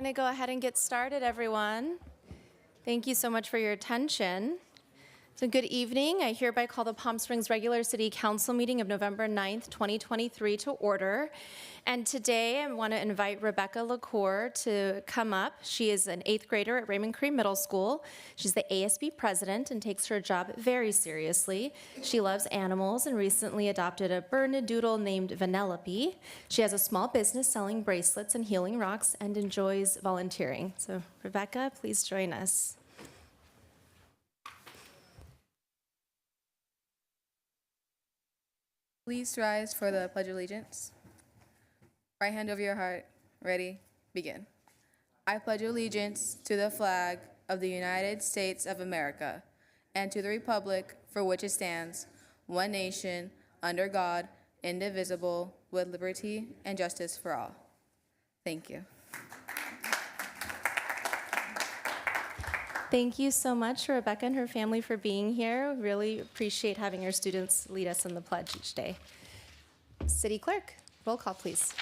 I'm going to go ahead and get started, everyone. Thank you so much for your attention. So good evening. I hereby call the Palm Springs Regular City Council meeting of November 9th, 2023 to order. And today I want to invite Rebecca LaCour to come up. She is an 8th grader at Raymond Cree Middle School. She's the ASB president and takes her job very seriously. She loves animals and recently adopted a Bernedoodle named Vanellope. She has a small business selling bracelets and healing rocks and enjoys volunteering. So Rebecca, please join us. Please rise for the Pledge of Allegiance. Right hand over your heart. Ready? Begin. I pledge allegiance to the flag of the United States of America and to the republic for which it stands, one nation, under God, indivisible, with liberty and justice for all. Thank you. Thank you so much, Rebecca and her family, for being here. We really appreciate having your students lead us in the pledge each day. City Clerk, roll call, please.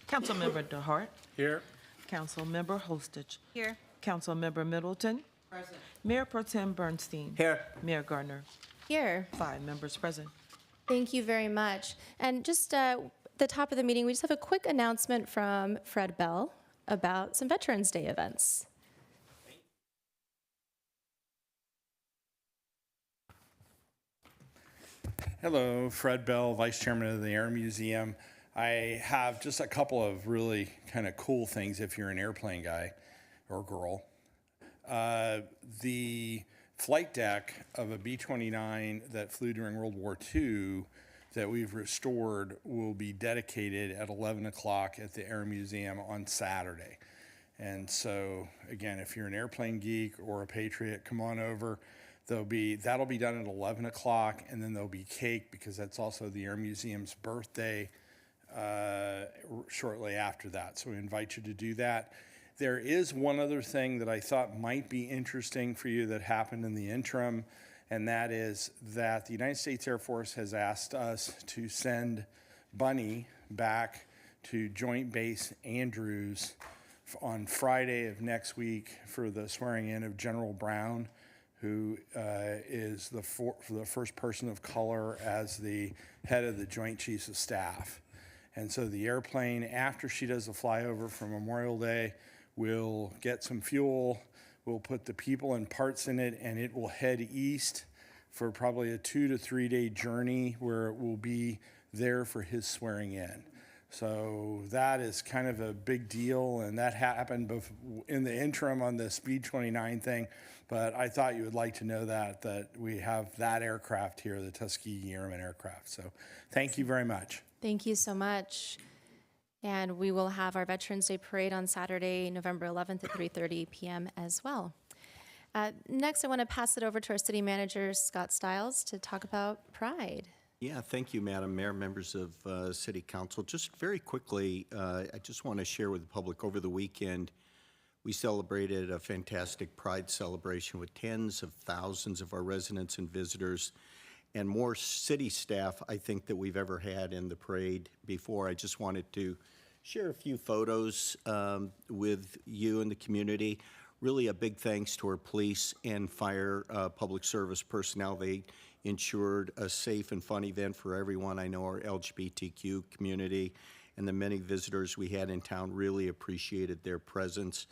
Councilmember DeHart. Here. Councilmember Hostage. Here. Councilmember Middleton. Present. Mayor Pro Tem Bernstein. Here. Mayor Gardner. Here. 5 members present. Thank you very much. And just at the top of the meeting, we just have a quick announcement from Fred Bell about some Veterans Day events. Hello, Fred Bell, Vice Chairman of the Air Museum. I have just a couple of really kind of cool things if you're an airplane guy or girl. The flight deck of a B-29 that flew during World War II that we've restored will be dedicated at 11 o'clock at the Air Museum on Saturday. And so, again, if you're an airplane geek or a patriot, come on over. That'll be done at 11 o'clock, and then there'll be cake because that's also the Air Museum's birthday shortly after that. So we invite you to do that. There is one other thing that I thought might be interesting for you that happened in the interim, and that is that the United States Air Force has asked us to send Bunny back to Joint Base Andrews on Friday of next week for the swearing in of General Brown, who is the first person of color as the head of the Joint Chiefs of Staff. And so the airplane, after she does the flyover for Memorial Day, will get some fuel, we'll put the people and parts in it, and it will head east for probably a 2 to 3 day journey where it will be there for his swearing in. So that is kind of a big deal, and that happened in the interim on the Speed 29 thing, but I thought you would like to know that we have that aircraft here, the Tuskegee Airmen aircraft. So thank you very much. Thank you so much. And we will have our Veterans Day Parade on Saturday, November 11th at 3:30 p.m. as well. Next, I want to pass it over to our City Manager, Scott Stiles, to talk about Pride. Yeah, thank you, Madam Mayor, members of City Council. Just very quickly, I just want to share with the public, over the weekend, we celebrated a fantastic Pride celebration with tens of thousands of our residents and visitors and more city staff, I think, that we've ever had in the parade before. I just wanted to share a few photos with you and the community. Really a big thanks to our police and fire public service personnel. They ensured a safe and fun event for everyone. I know our LGBTQ community and the many visitors we had in town really appreciated their presence.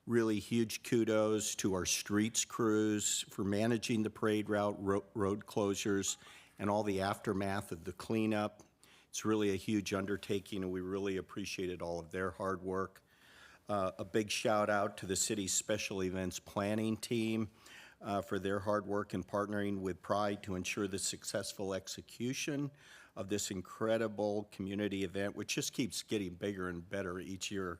Really huge kudos to our streets crews for managing the parade route, road closures, and all the aftermath of the cleanup. It's really a huge undertaking, and we really appreciated all of their hard work. A big shout out to the city's special events planning team for their hard work in partnering with Pride to ensure the successful execution of this incredible community event, which just keeps getting bigger and better each year.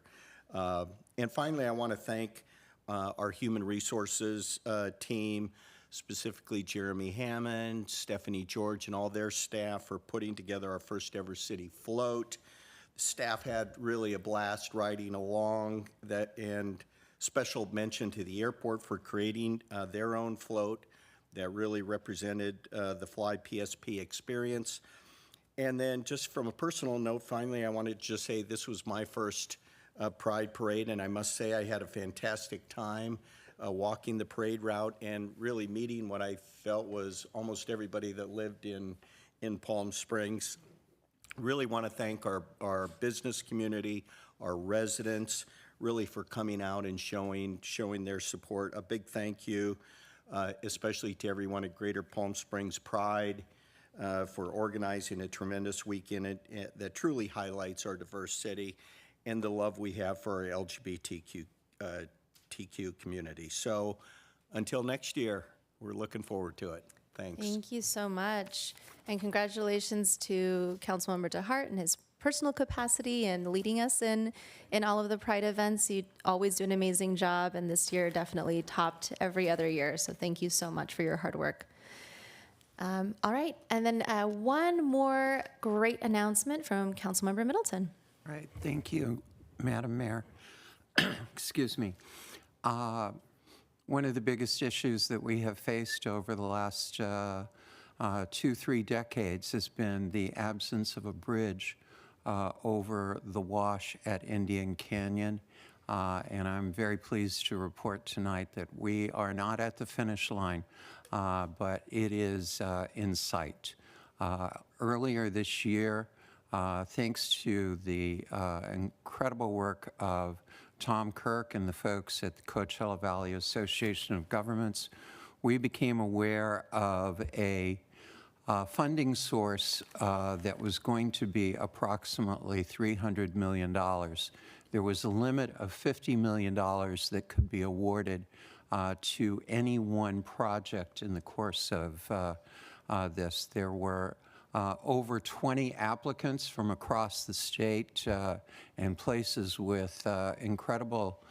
And finally, I want to thank our human resources team, specifically Jeremy Hammond, Stephanie George, and all their staff for putting together our first ever city float. The staff had really a blast riding along that, and special mention to the airport for creating their own float that really represented the Fly PSP experience. And then just from a personal note, finally, I wanted to just say this was my first Pride Parade, and I must say I had a fantastic time walking the parade route and really meeting what I felt was almost everybody that lived in Palm Springs. Really want to thank our business community, our residents, really for coming out and showing their support. A big thank you, especially to everyone at Greater Palm Springs Pride for organizing a tremendous weekend that truly highlights our diverse city and the love we have for our LGBTQ TQ community. So until next year, we're looking forward to it. Thanks. Thank you so much. And congratulations to Councilmember DeHart in his personal capacity and leading us in all of the Pride events. You always do an amazing job, and this year definitely topped every other year. So thank you so much for your hard work. All right, and then one more great announcement from Councilmember Middleton. Right, thank you, Madam Mayor. Excuse me. One of the biggest issues that we have faced over the last 2-3 decades has been the absence of a bridge over the wash at Indian Canyon. And I'm very pleased to report tonight that we are not at the finish line, but it is in sight. Earlier this year, thanks to the incredible work of Tom Kirk and the folks at the Coachella Valley Association of Governments, we became aware of a funding source that was going to be approximately $300 million. There was a limit of $50 million that could be awarded to any one project in the course of this. There were over 20 applicants from across the state and places with incredible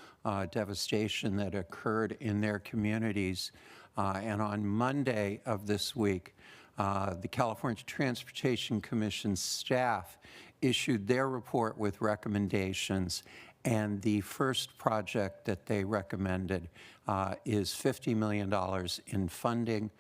devastation that occurred in their communities. And on Monday of this week, the California Transportation Commission staff issued their report with recommendations, and the first project that they recommended is $50 million in funding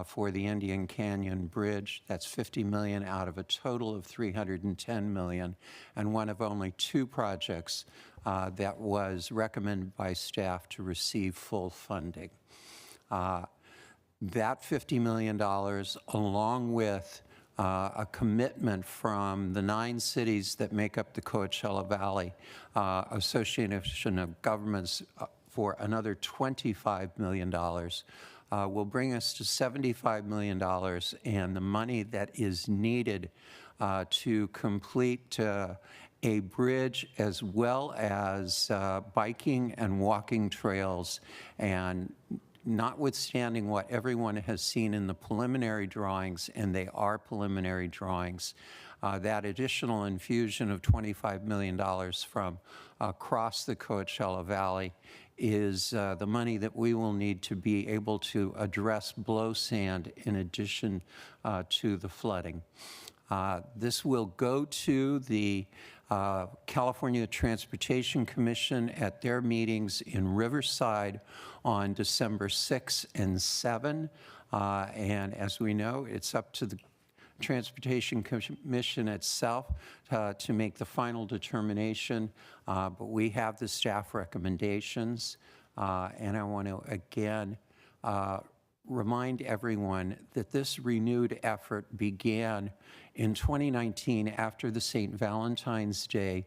for the Indian Canyon Bridge. That's $50 million out of a total of $310 million, and one of only 2 projects that was recommended by staff to receive full funding. That $50 million, along with a commitment from the 9 cities that make up the Coachella Valley Association of Governments for another $25 million, will bring us to $75 million, and the money that is needed to complete a bridge as well as biking and walking trails. And notwithstanding what everyone has seen in the preliminary drawings, and they are preliminary drawings, that additional infusion of $25 million from across the Coachella Valley is the money that we will need to be able to address blow sand in addition to the flooding. This will go to the California Transportation Commission at their meetings in Riverside on December 6 and 7. And as we know, it's up to the Transportation Commission itself to make the final determination, but we have the staff recommendations. And I want to again remind everyone that this renewed effort began in 2019 after the St. Valentine's Day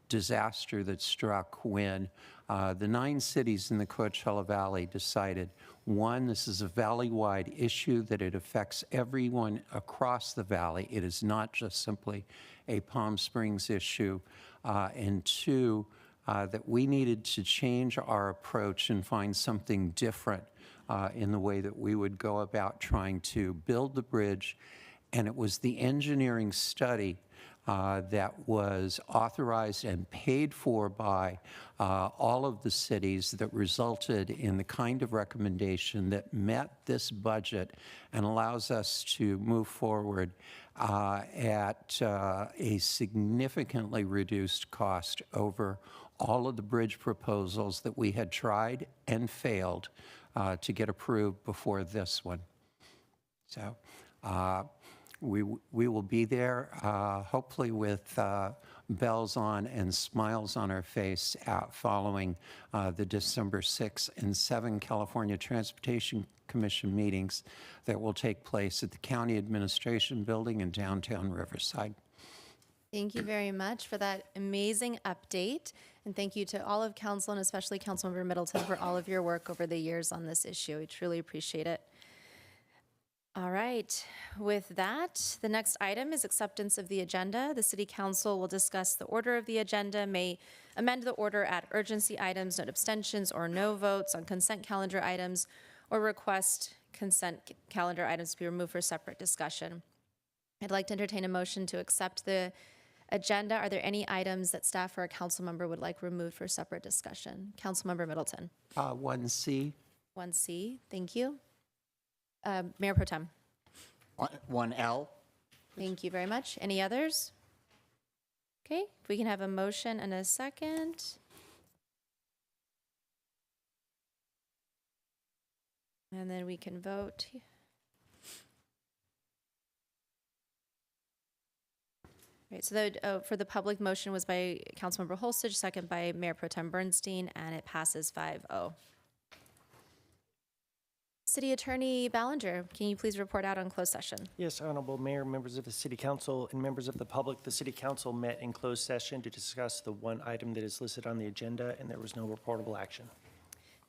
disaster that struck, when the 9 cities in the Coachella Valley decided, one, this is a valley-wide issue, that it affects everyone across the valley. It is not just simply a Palm Springs issue. And 2, that we needed to change our approach and find something different in the way that we would go about trying to build the bridge. And it was the engineering study that was authorized and paid for by all of the cities that resulted in the kind of recommendation that met this budget and allows us to move forward at a significantly reduced cost over all of the bridge proposals that we had tried and failed to get approved before this one. So we will be there, hopefully with bells on and smiles on our face following the December 6 and 7 California Transportation Commission meetings that will take place at the County Administration Building in downtown Riverside. Thank you very much for that amazing update. And thank you to all of council and especially Councilmember Middleton for all of your work over the years on this issue. We truly appreciate it. All right, with that, the next item is acceptance of the agenda. The City Council will discuss the order of the agenda, may amend the order, add urgency items, note abstentions or no votes on consent calendar items, or request consent calendar items to be removed for separate discussion. I'd like to entertain a motion to accept the agenda. Are there any items that staff or a council member would like removed for separate discussion? Councilmember Middleton. 1C. 1C, thank you. Mayor Pro Tem. 1L. Thank you very much. Any others? Okay, if we can have a motion and a second. And then we can vote. Right, so for the public motion was by Councilmember Holstage, second by Mayor Pro Tem Bernstein, and it passes 5-0. City Attorney Ballinger, can you please report out on closed session? Yes, Honorable Mayor, members of the City Council, and members of the public. The City Council met in closed session to discuss the one item that is listed on the agenda, and there was no reportable action.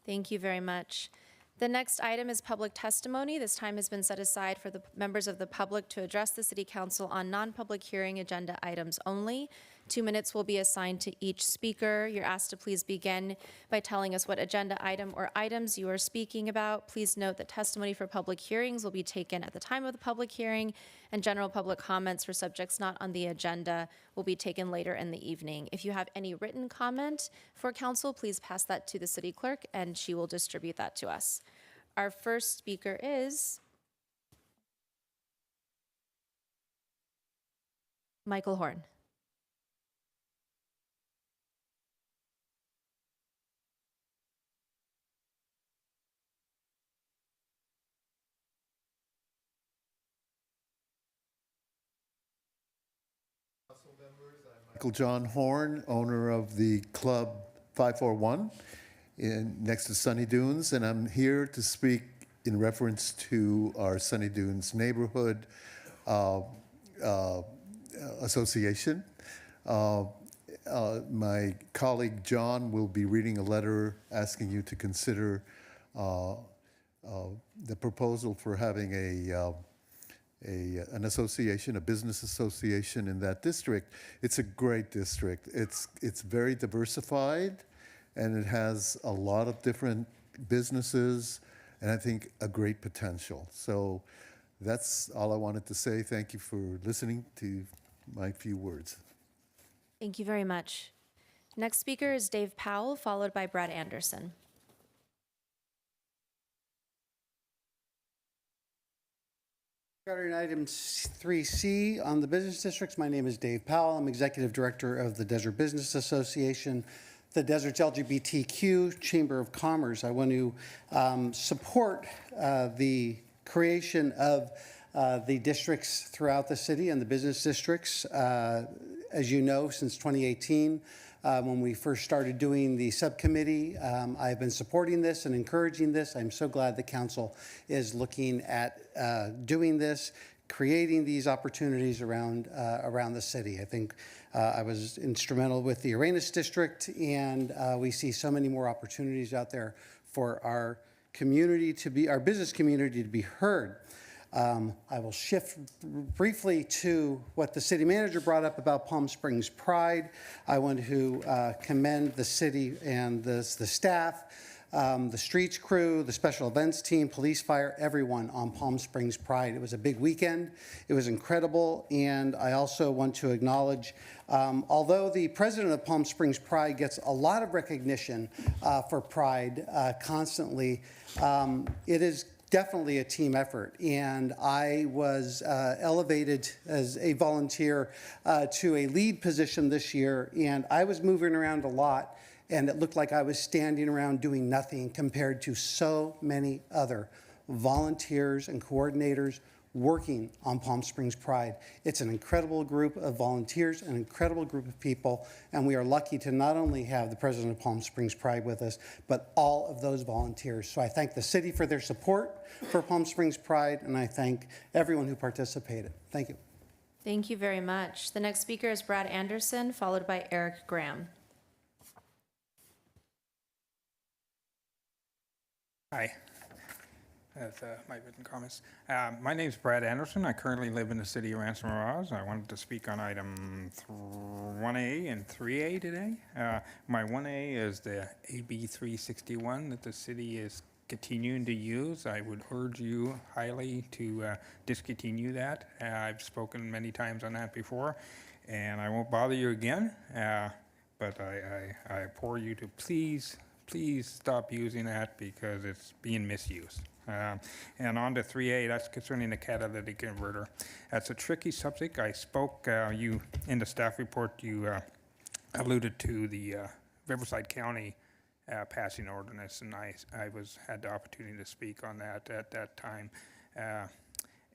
Thank you very much. The next item is public testimony. This time has been set aside for the members of the public to address the City Council on non-public hearing agenda items only. 2 minutes will be assigned to each speaker. You're asked to please begin by telling us what agenda item or items you are speaking about. Please note that testimony for public hearings will be taken at the time of the public hearing, and general public comments for subjects not on the agenda will be taken later in the evening. If you have any written comment for council, please pass that to the city clerk, and she will distribute that to us. Our first speaker is Michael Horn. Michael John Horn, owner of the Club 541 next to Sunny Dunes, and I'm here to speak in reference to our Sunny Dunes Neighborhood Association. My colleague John will be reading a letter asking you to consider the proposal for having an association, a business association in that district. It's a great district. It's very diversified, and it has a lot of different businesses, and I think a great potential. So that's all I wanted to say. Thank you for listening to my few words. Thank you very much. Next speaker is Dave Powell, followed by Brad Anderson. Regarding item 3C on the business districts, my name is Dave Powell. I'm Executive Director of the Desert Business Association, the Desert's LGBTQ Chamber of Commerce. I want to support the creation of the districts throughout the city and the business districts. As you know, since 2018, when we first started doing the subcommittee, I've been supporting this and encouraging this. I'm so glad the council is looking at doing this, creating these opportunities around the city. I think I was instrumental with the Arenas district, and we see so many more opportunities out there for our community to be, our business community to be heard. I will shift briefly to what the city manager brought up about Palm Springs Pride. I want to commend the city and the staff, the streets crew, the special events team, police, fire, everyone on Palm Springs Pride. It was a big weekend. It was incredible. And I also want to acknowledge, although the president of Palm Springs Pride gets a lot of recognition for Pride constantly, it is definitely a team effort, and I was elevated as a volunteer to a lead position this year, and I was moving around a lot, and it looked like I was standing around doing nothing compared to so many other volunteers and coordinators working on Palm Springs Pride. It's an incredible group of volunteers, an incredible group of people, and we are lucky to not only have the president of Palm Springs Pride with us, but all of those volunteers. So I thank the city for their support for Palm Springs Pride, and I thank everyone who participated. Thank you. Thank you very much. The next speaker is Brad Anderson, followed by Eric Graham. Hi. That's my written comments. My name's Brad Anderson. I currently live in the city of Rancho Mirage. I wanted to speak on item 1A and 3A today. My 1A is the AB 361 that the city is continuing to use. I would urge you highly to discontinue that. I've spoken many times on that before, and I won't bother you again, but I implore you to please stop using that because it's being misused. And on to 3A, that's concerning the catalytic converter. That's a tricky subject. I spoke, you in the staff report, you alluded to the Riverside County passing ordinance, and I had the opportunity to speak on that at that time.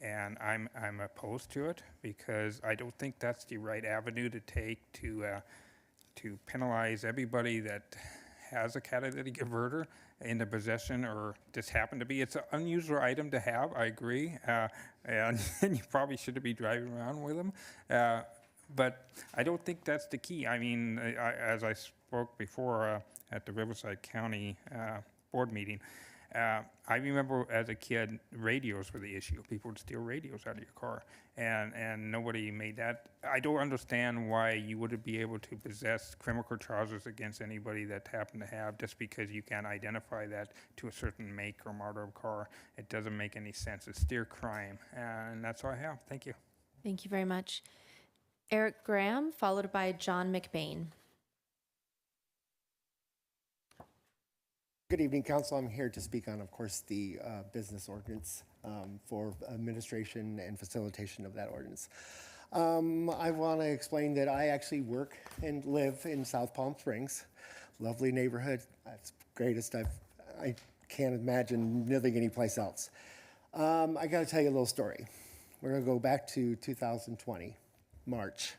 And I'm opposed to it because I don't think that's the right avenue to take to penalize everybody that has a catalytic converter in the possession or just happen to be. It's an unusual item to have, I agree, and you probably shouldn't be driving around with them. But I don't think that's the key. I mean, as I spoke before at the Riverside County board meeting, I remember as a kid, radios were the issue. People would steal radios out of your car, and nobody made that. I don't understand why you wouldn't be able to possess criminal charges against anybody that happened to have just because you can't identify that to a certain make or model of car. It doesn't make any sense. It's still crime, and that's all I have. Thank you. Thank you very much. Eric Graham, followed by John McBain. Good evening, Council. I'm here to speak on, of course, the business ordinance for administration and facilitation of that ordinance. I want to explain that I actually work and live in South Palm Springs. Lovely neighborhood. It's greatest I can't imagine living anyplace else. I got to tell you a little story. We're going to go back to 2020, March.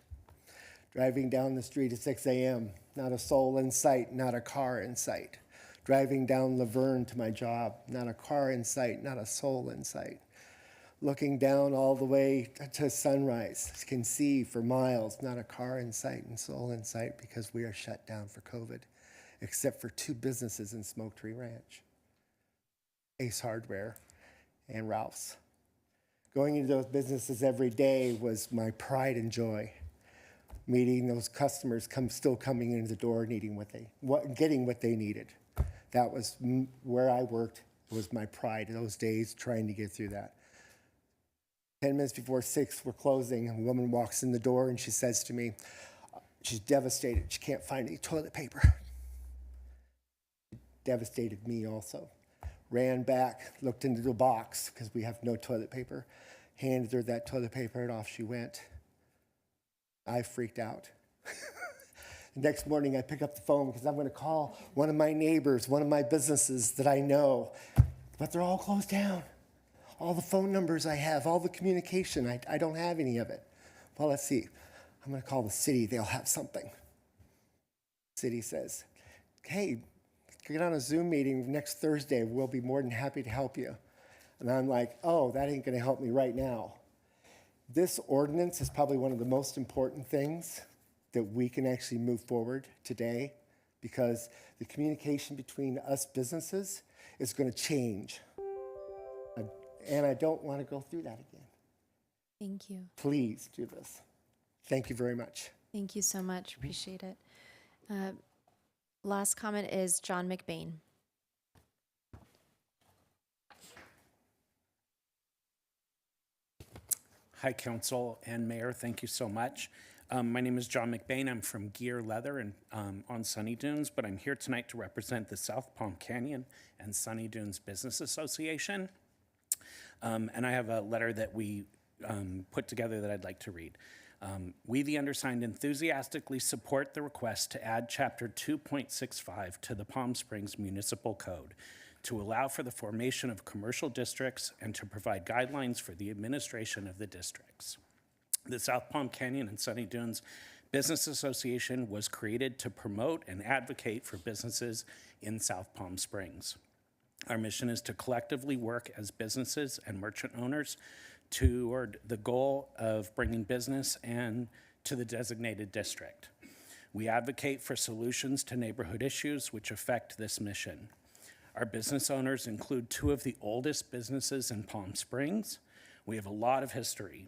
Driving down the street at 6 a.m., not a soul in sight, not a car in sight. Driving down Laverne to my job, not a car in sight, not a soul in sight. Looking down all the way to Sunrise, can see for miles, not a car in sight and soul in sight because we are shut down for COVID, except for 2 businesses in Smoke Tree Ranch, Ace Hardware and Ralph's. Going into those businesses every day was my pride and joy. Meeting those customers still coming into the door getting what they needed. That was where I worked. It was my pride in those days, trying to get through that. 10 minutes before 6, we're closing. A woman walks in the door and she says to me, she's devastated. She can't find any toilet paper. It devastated me also. Ran back, looked into the box because we have no toilet paper. Handed her that toilet paper and off she went. I freaked out. The next morning, I pick up the phone because I'm going to call one of my neighbors, one of my businesses that I know, but they're all closed down. All the phone numbers I have, all the communication, I don't have any of it. Well, let's see. I'm going to call the city. They'll have something. The city says, hey, get on a Zoom meeting next Thursday. We'll be more than happy to help you. And I'm like, oh, that ain't going to help me right now. This ordinance is probably one of the most important things that we can actually move forward today because the communication between us businesses is going to change. And I don't want to go through that again. Thank you. Please do this. Thank you very much. Thank you so much. Appreciate it. Last comment is John McBain. Hi, Council and Mayor. Thank you so much. My name is John McBain. I'm from Gear Leather and on Sunny Dunes, but I'm here tonight to represent the South Palm Canyon and Sunny Dunes Business Association. And I have a letter that we put together that I'd like to read. We, the undersigned, enthusiastically support the request to add Chapter 2.65 to the Palm Springs Municipal Code to allow for the formation of commercial districts and to provide guidelines for the administration of the districts. The South Palm Canyon and Sunny Dunes Business Association was created to promote and advocate for businesses in South Palm Springs. Our mission is to collectively work as businesses and merchant owners toward the goal of bringing business and to the designated district. We advocate for solutions to neighborhood issues which affect this mission. Our business owners include two of the oldest businesses in Palm Springs. We have a lot of history.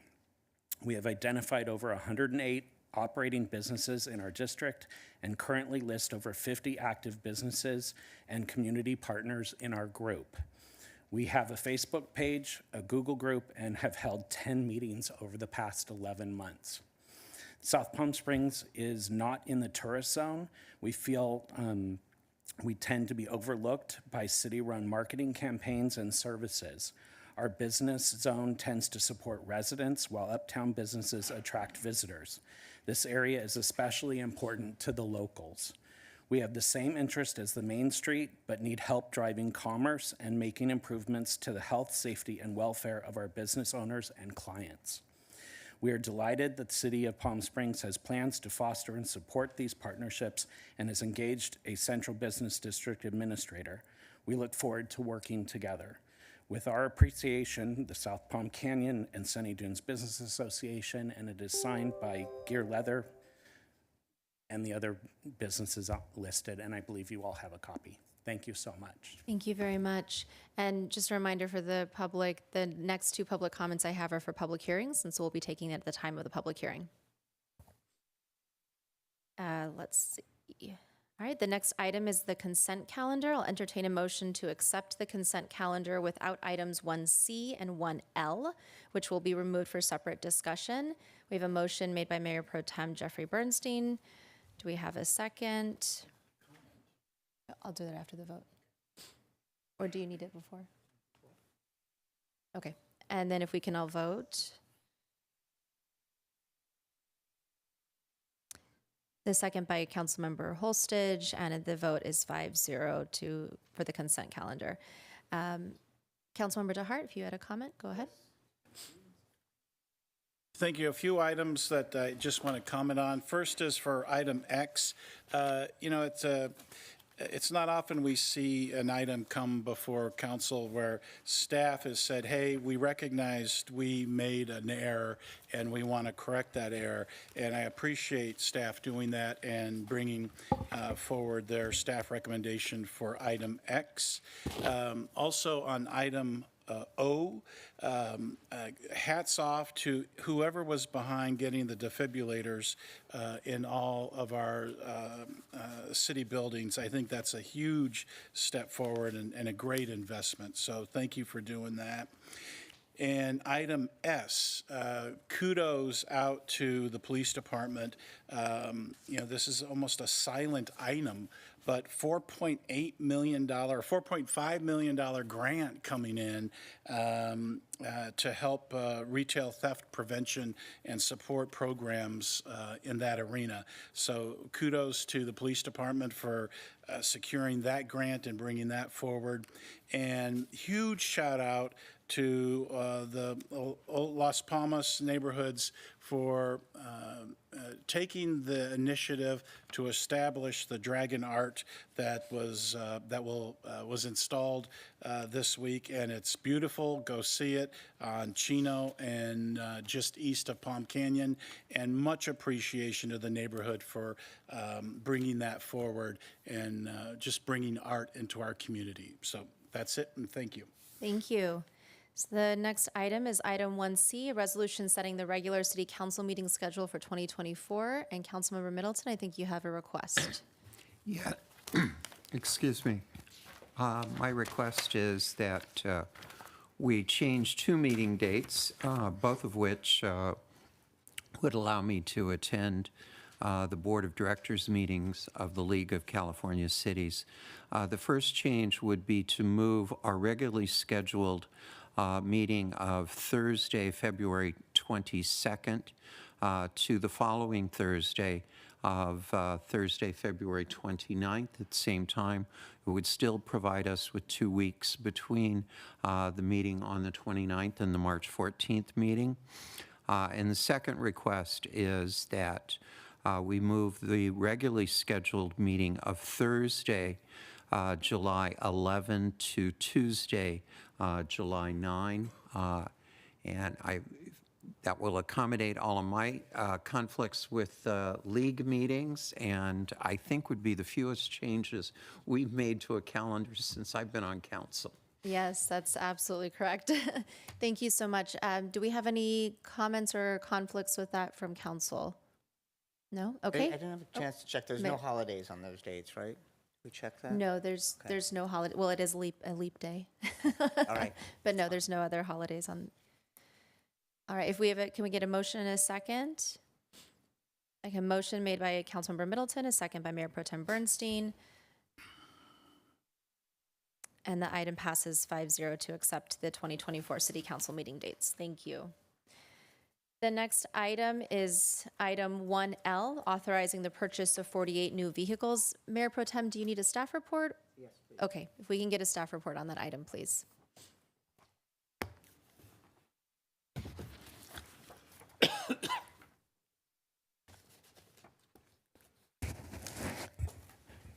We have identified over 108 operating businesses in our district and currently list over 50 active businesses and community partners in our group. We have a Facebook page, a Google group, and have held 10 meetings over the past 11 months. South Palm Springs is not in the tourist zone. We feel we tend to be overlooked by city-run marketing campaigns and services. Our business zone tends to support residents while uptown businesses attract visitors. This area is especially important to the locals. We have the same interest as the Main Street, but need help driving commerce and making improvements to the health, safety, and welfare of our business owners and clients. We are delighted that the City of Palm Springs has plans to foster and support these partnerships and has engaged a Central Business District Administrator. We look forward to working together. With our appreciation, the South Palm Canyon and Sunny Dunes Business Association, and it is signed by Gear Leather and the other businesses listed, and I believe you all have a copy. Thank you so much. Thank you very much. And just a reminder for the public, the next two public comments I have are for public hearings, and so we'll be taking it at the time of the public hearing. Let's see. All right, the next item is the consent calendar. I'll entertain a motion to accept the consent calendar without items 1C and 1L, which will be removed for separate discussion. We have a motion made by Mayor Pro Tem Jeffrey Bernstein. Do we have a second? I'll do that after the vote. Or do you need it before? Okay, and then if we can all vote. The second by Councilmember Holstage, and the vote is 5-0 for the consent calendar. Councilmember DeHart, if you had a comment, go ahead. Thank you. A few items that I just want to comment on. First is for item X. It's not often we see an item come before council where staff has said, hey, we recognized we made an error and we want to correct that error. And I appreciate staff doing that and bringing forward their staff recommendation for item X. Also on item O, hats off to whoever was behind getting the defibrillators in all of our city buildings. I think that's a huge step forward and a great investment. So thank you for doing that. And item S, kudos out to the police department. This is almost a silent item, but $4.8 million, $4.5 million grant coming in to help retail theft prevention and support programs in that arena. So kudos to the police department for securing that grant and bringing that forward. And huge shout out to the Las Palmas neighborhoods for taking the initiative to establish the Dragon Art that was installed this week, and it's beautiful. Go see it on Chino and just east of Palm Canyon, and much appreciation to the neighborhood for bringing that forward and just bringing art into our community. So that's it, and thank you. Thank you. So the next item is item 1C, a resolution setting the regular city council meeting schedule for 2024. And Councilmember Middleton, I think you have a request. Yeah, excuse me. My request is that we change two meeting dates, both of which would allow me to attend the Board of Directors meetings of the League of California Cities. The first change would be to move our regularly scheduled meeting of Thursday, February 22nd to the following Thursday of Thursday, February 29th at the same time. It would still provide us with 2 weeks between the meeting on the 29th and the March 14th meeting. And the second request is that we move the regularly scheduled meeting of Thursday, July 11 to Tuesday, July 9. And that will accommodate all of my conflicts with league meetings, and I think would be the fewest changes we've made to a calendar since I've been on council. Yes, that's absolutely correct. Thank you so much. Do we have any comments or conflicts with that from council? No? Okay. I didn't have a chance to check. There's no holidays on those dates, right? We check that? No, there's no holiday. Well, it is a leap day. All right. But no, there's no other holidays on. All right, if we have it, can we get a motion and a second? Like a motion made by Councilmember Middleton, a second by Mayor Pro Tem Bernstein. And the item passes 5-0 to accept the 2024 City Council meeting dates. Thank you. The next item is item 1L, authorizing the purchase of 48 new vehicles. Mayor Pro Tem, do you need a staff report? Yes, please. Okay, if we can get a staff report on that item, please.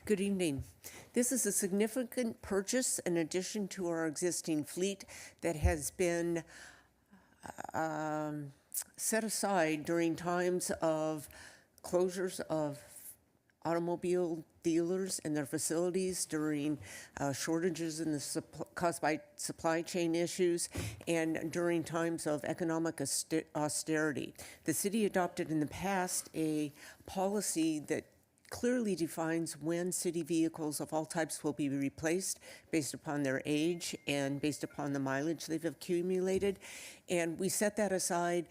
Good evening. This is a significant purchase in addition to our existing fleet that has been set aside during times of closures of automobile dealers and their facilities, during shortages in the caused by supply chain issues, and during times of economic austerity. The city adopted in the past a policy that clearly defines when city vehicles of all types will be replaced based upon their age and based upon the mileage they've accumulated. And we set that aside,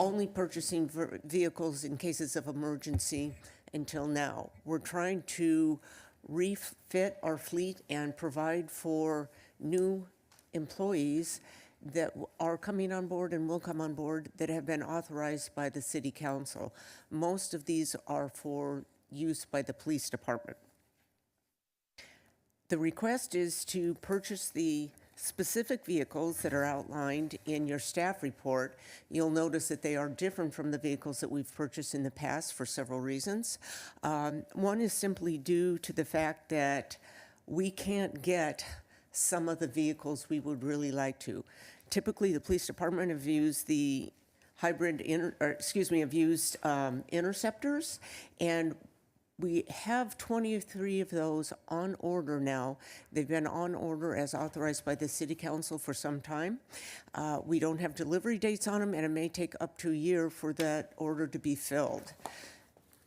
only purchasing vehicles in cases of emergency until now. We're trying to refit our fleet and provide for new employees that are coming on board and will come on board that have been authorized by the city council. Most of these are for use by the police department. The request is to purchase the specific vehicles that are outlined in your staff report. You'll notice that they are different from the vehicles that we've purchased in the past for several reasons. One is simply due to the fact that we can't get some of the vehicles we would really like to. Typically, the police department have used the interceptors, and we have 23 of those on order now. They've been on order as authorized by the city council for some time. We don't have delivery dates on them, and it may take up to a year for that order to be filled.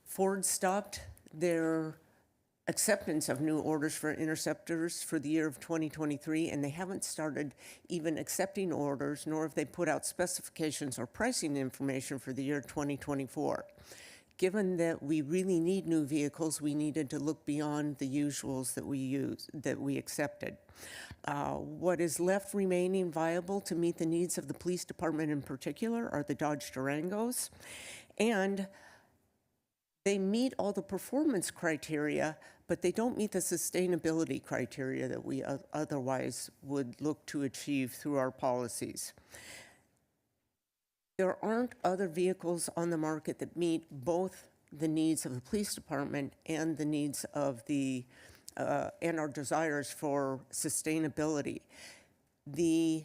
Ford stopped their acceptance of new orders for interceptors for the year of 2023, and they haven't started even accepting orders, nor have they put out specifications or pricing information for the year 2024. Given that we really need new vehicles, we needed to look beyond the usuals that we accepted. What is left remaining viable to meet the needs of the police department in particular are the Dodge Durangos, and they meet all the performance criteria, but they don't meet the sustainability criteria that we otherwise would look to achieve through our policies. There aren't other vehicles on the market that meet both the needs of the police department and the needs of the and our desires for sustainability. The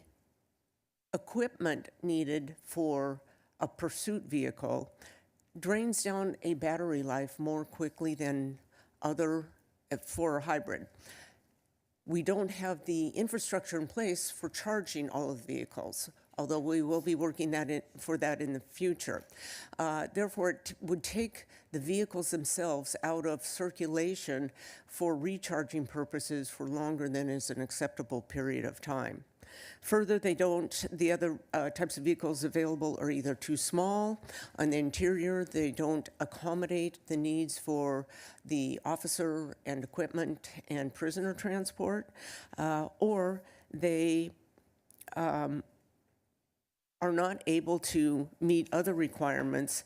equipment needed for a pursuit vehicle drains down a battery life more quickly than for a hybrid. We don't have the infrastructure in place for charging all of the vehicles, although we will be working for that in the future. Therefore, it would take the vehicles themselves out of circulation for recharging purposes for longer than is an acceptable period of time. Further, the other types of vehicles available are either too small on the interior, they don't accommodate the needs for the officer and equipment and prisoner transport, or they are not able to meet other requirements,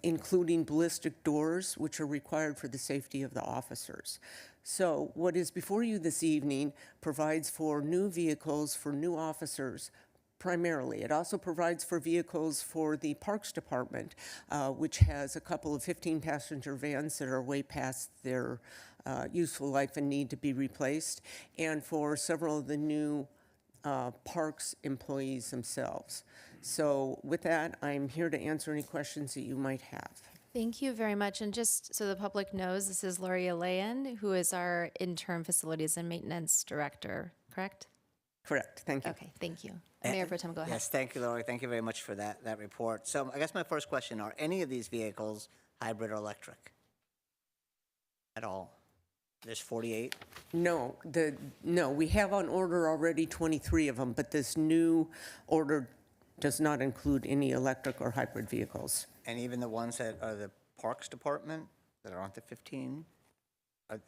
including ballistic doors, which are required for the safety of the officers. So what is before you this evening provides for new vehicles for new officers primarily. It also provides for vehicles for the Parks Department, which has a couple of 15-passenger vans that are way past their useful life and need to be replaced, and for several of the new Parks employees themselves. So with that, I'm here to answer any questions that you might have. Thank you very much. And just so the public knows, this is Lori Alayan, who is our interim facilities and maintenance director, correct? Correct. Thank you. Okay, thank you. Mayor Pro Tem, go ahead. Yes, thank you, Lori. Thank you very much for that report. So I guess my first question, are any of these vehicles hybrid or electric? At all? There's 48? No, we have on order already 23 of them, but this new order does not include any electric or hybrid vehicles. And even the ones that are the Parks Department that aren't the 15?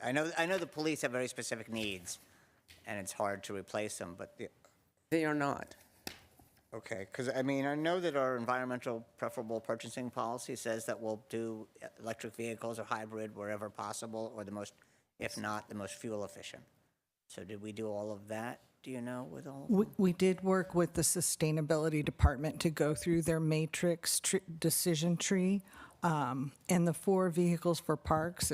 I know the police have very specific needs, and it's hard to replace them, but they are not. Okay, because I mean, I know that our environmental preferable purchasing policy says that we'll do electric vehicles or hybrid wherever possible, or the most, if not, the most fuel efficient. So did we do all of that? Do you know with all of them? We did work with the Sustainability Department to go through their matrix decision tree. And the 4 vehicles for parks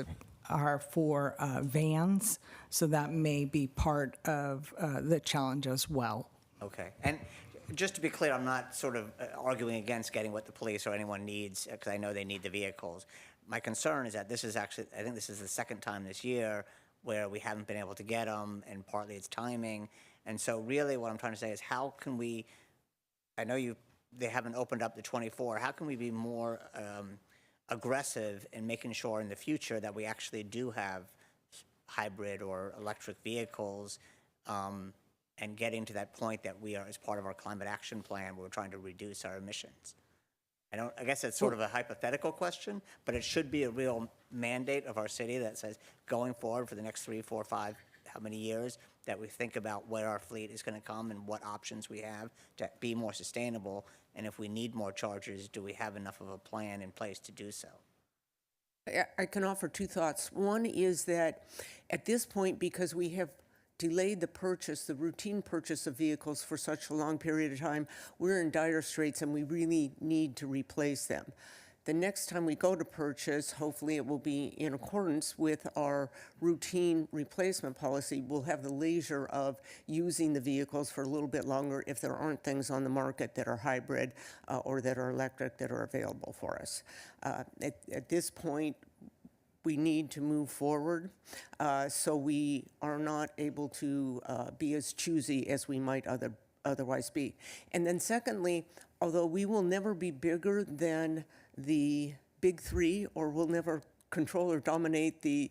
are for vans, so that may be part of the challenge as well. Okay, and just to be clear, I'm not sort of arguing against getting what the police or anyone needs, because I know they need the vehicles. My concern is that this is actually, I think this is the second time this year where we haven't been able to get them, and partly it's timing. And so really what I'm trying to say is how can we, I know they haven't opened up the 24, how can we be more aggressive in making sure in the future that we actually do have hybrid or electric vehicles, and getting to that point that we are, as part of our climate action plan, we're trying to reduce our emissions? I guess it's sort of a hypothetical question, but it should be a real mandate of our city that says going forward for the next 3, 4, 5, how many years, that we think about where our fleet is going to come and what options we have to be more sustainable. And if we need more chargers, do we have enough of a plan in place to do so? I can offer 2 thoughts. One is that at this point, because we have delayed the routine purchase of vehicles for such a long period of time, we're in dire straits and we really need to replace them. The next time we go to purchase, hopefully it will be in accordance with our routine replacement policy. We'll have the leisure of using the vehicles for a little bit longer if there aren't things on the market that are hybrid or that are electric that are available for us. At this point, we need to move forward, so we are not able to be as choosy as we might otherwise be. And then secondly, although we will never be bigger than the big 3, or we'll never control or dominate the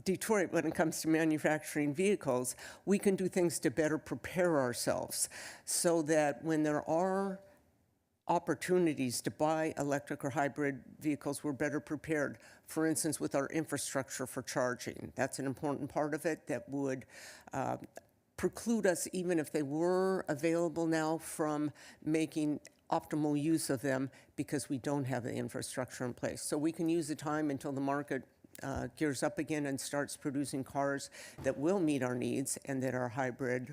Detroit when it comes to manufacturing vehicles, we can do things to better prepare ourselves so that when there are opportunities to buy electric or hybrid vehicles, we're better prepared. For instance, with our infrastructure for charging, that's an important part of it that would preclude us, even if they were available now, from making optimal use of them because we don't have the infrastructure in place. So we can use the time until the market gears up again and starts producing cars that will meet our needs and that are hybrid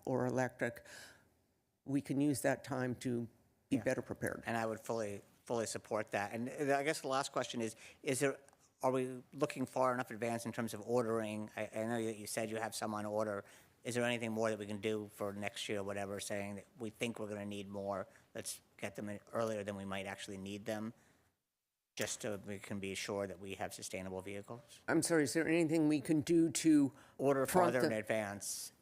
or electric. We can use that time to be better prepared. And I would fully support that. And I guess the last question is are we looking far enough advanced in terms of ordering? I know that you said you have some on order. Is there anything more that we can do for next year or whatever, saying that we think we're going to need more? Let's get them in earlier than we might actually need them, just so we can be sure that we have sustainable vehicles? I'm sorry, is there anything we can do to order farther in advance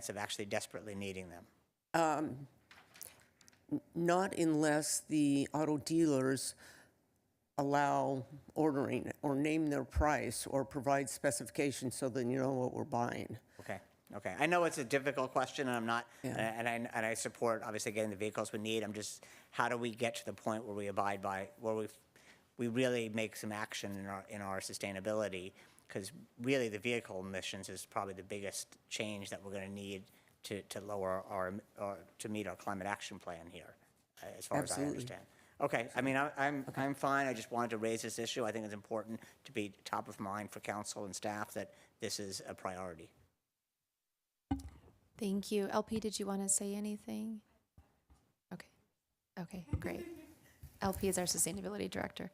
of actually desperately needing them? Not unless the auto dealers allow ordering or name their price or provide specifications so that you know what we're buying. Okay. I know it's a difficult question, and I'm not, and I support obviously getting the vehicles we need. I'm just, how do we get to the point where we abide by, where we really make some action in our sustainability? Because really, the vehicle emissions is probably the biggest change that we're going to need to lower or to meet our climate action plan here, as far as I Absolutely. understand. Okay, I mean, I'm fine. I just wanted to raise this issue. I think it's important to be top of mind for council and staff that this is a priority. Thank you. LP, did you want to say anything? Okay. Okay, great. LP is our sustainability director.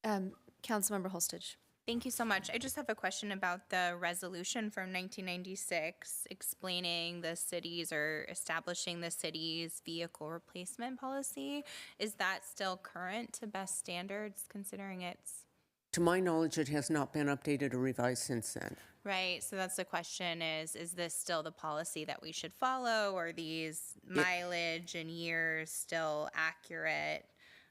Councilmember Holstage. Thank you so much. I just have a question about the resolution from 1996 explaining the cities or establishing the city's vehicle replacement policy. Is that still current to best standards considering it's To my knowledge, it has not been updated or revised since then. right? So that's the question is this still the policy that we should follow? Or these mileage and years still accurate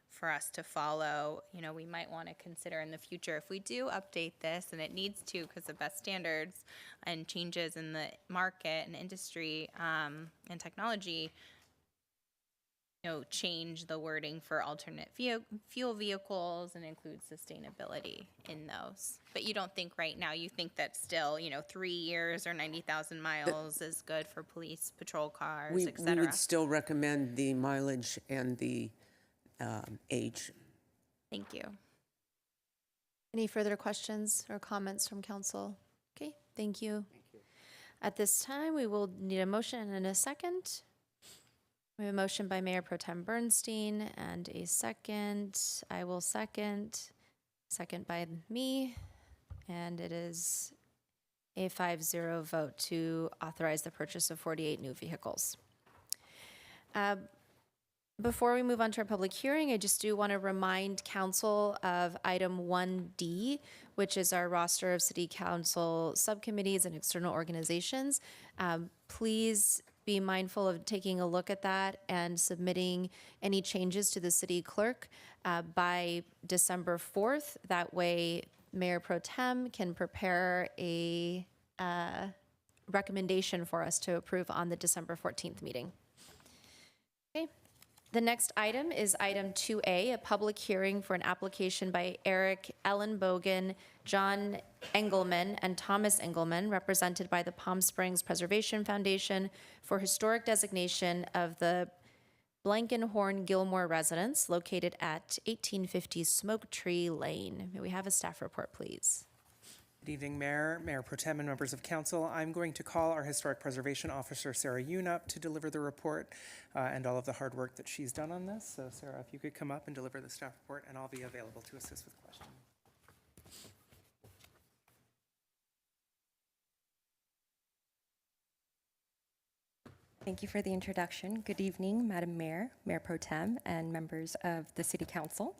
for us to follow? You know, we might want to consider in the future if we do update this, and it needs to because of best standards and changes in the market and industry and technology, you know, change the wording for alternate fuel vehicles and include sustainability in those. But you don't think right now, you think that still, you know, 3 years or 90,000 miles is good for police patrol cars, et We cetera? would still recommend the mileage and the age. Thank you. Any further questions or comments from council? Okay, thank you. At this time, we will need a motion and a second. We have a motion by Mayor Pro Tem Bernstein and a second. I will second. Second by me. And it is a 5-0 vote to authorize the purchase of 48 new vehicles. Before we move on to our public hearing, I just do want to remind council of item 1D, which is our roster of city council subcommittees and external organizations. Please be mindful of taking a look at that and submitting any changes to the city clerk by December 4th. That way, Mayor Pro Tem can prepare a recommendation for us to approve on the December 14th meeting. Okay. The next item is item 2A, a public hearing for an application by Eric Ellenbogen, John Engelman, and Thomas Engelman, represented by the Palm Springs Preservation Foundation for historic designation of the Blankenhorn Gilmore residence located at 1850 Smoke Tree Lane. May we have a staff report, please? Good evening, Mayor, Mayor Pro Tem, and members of council. I'm going to call our Historic Preservation Officer, Sarah Yoon, up to deliver the report and all of the hard work that she's done on this. So, Sarah, if you could come up and deliver the staff report, and I'll be available to assist with questions. Thank you for the introduction. Good evening, Madam Mayor, Mayor Pro Tem, and members of the City Council.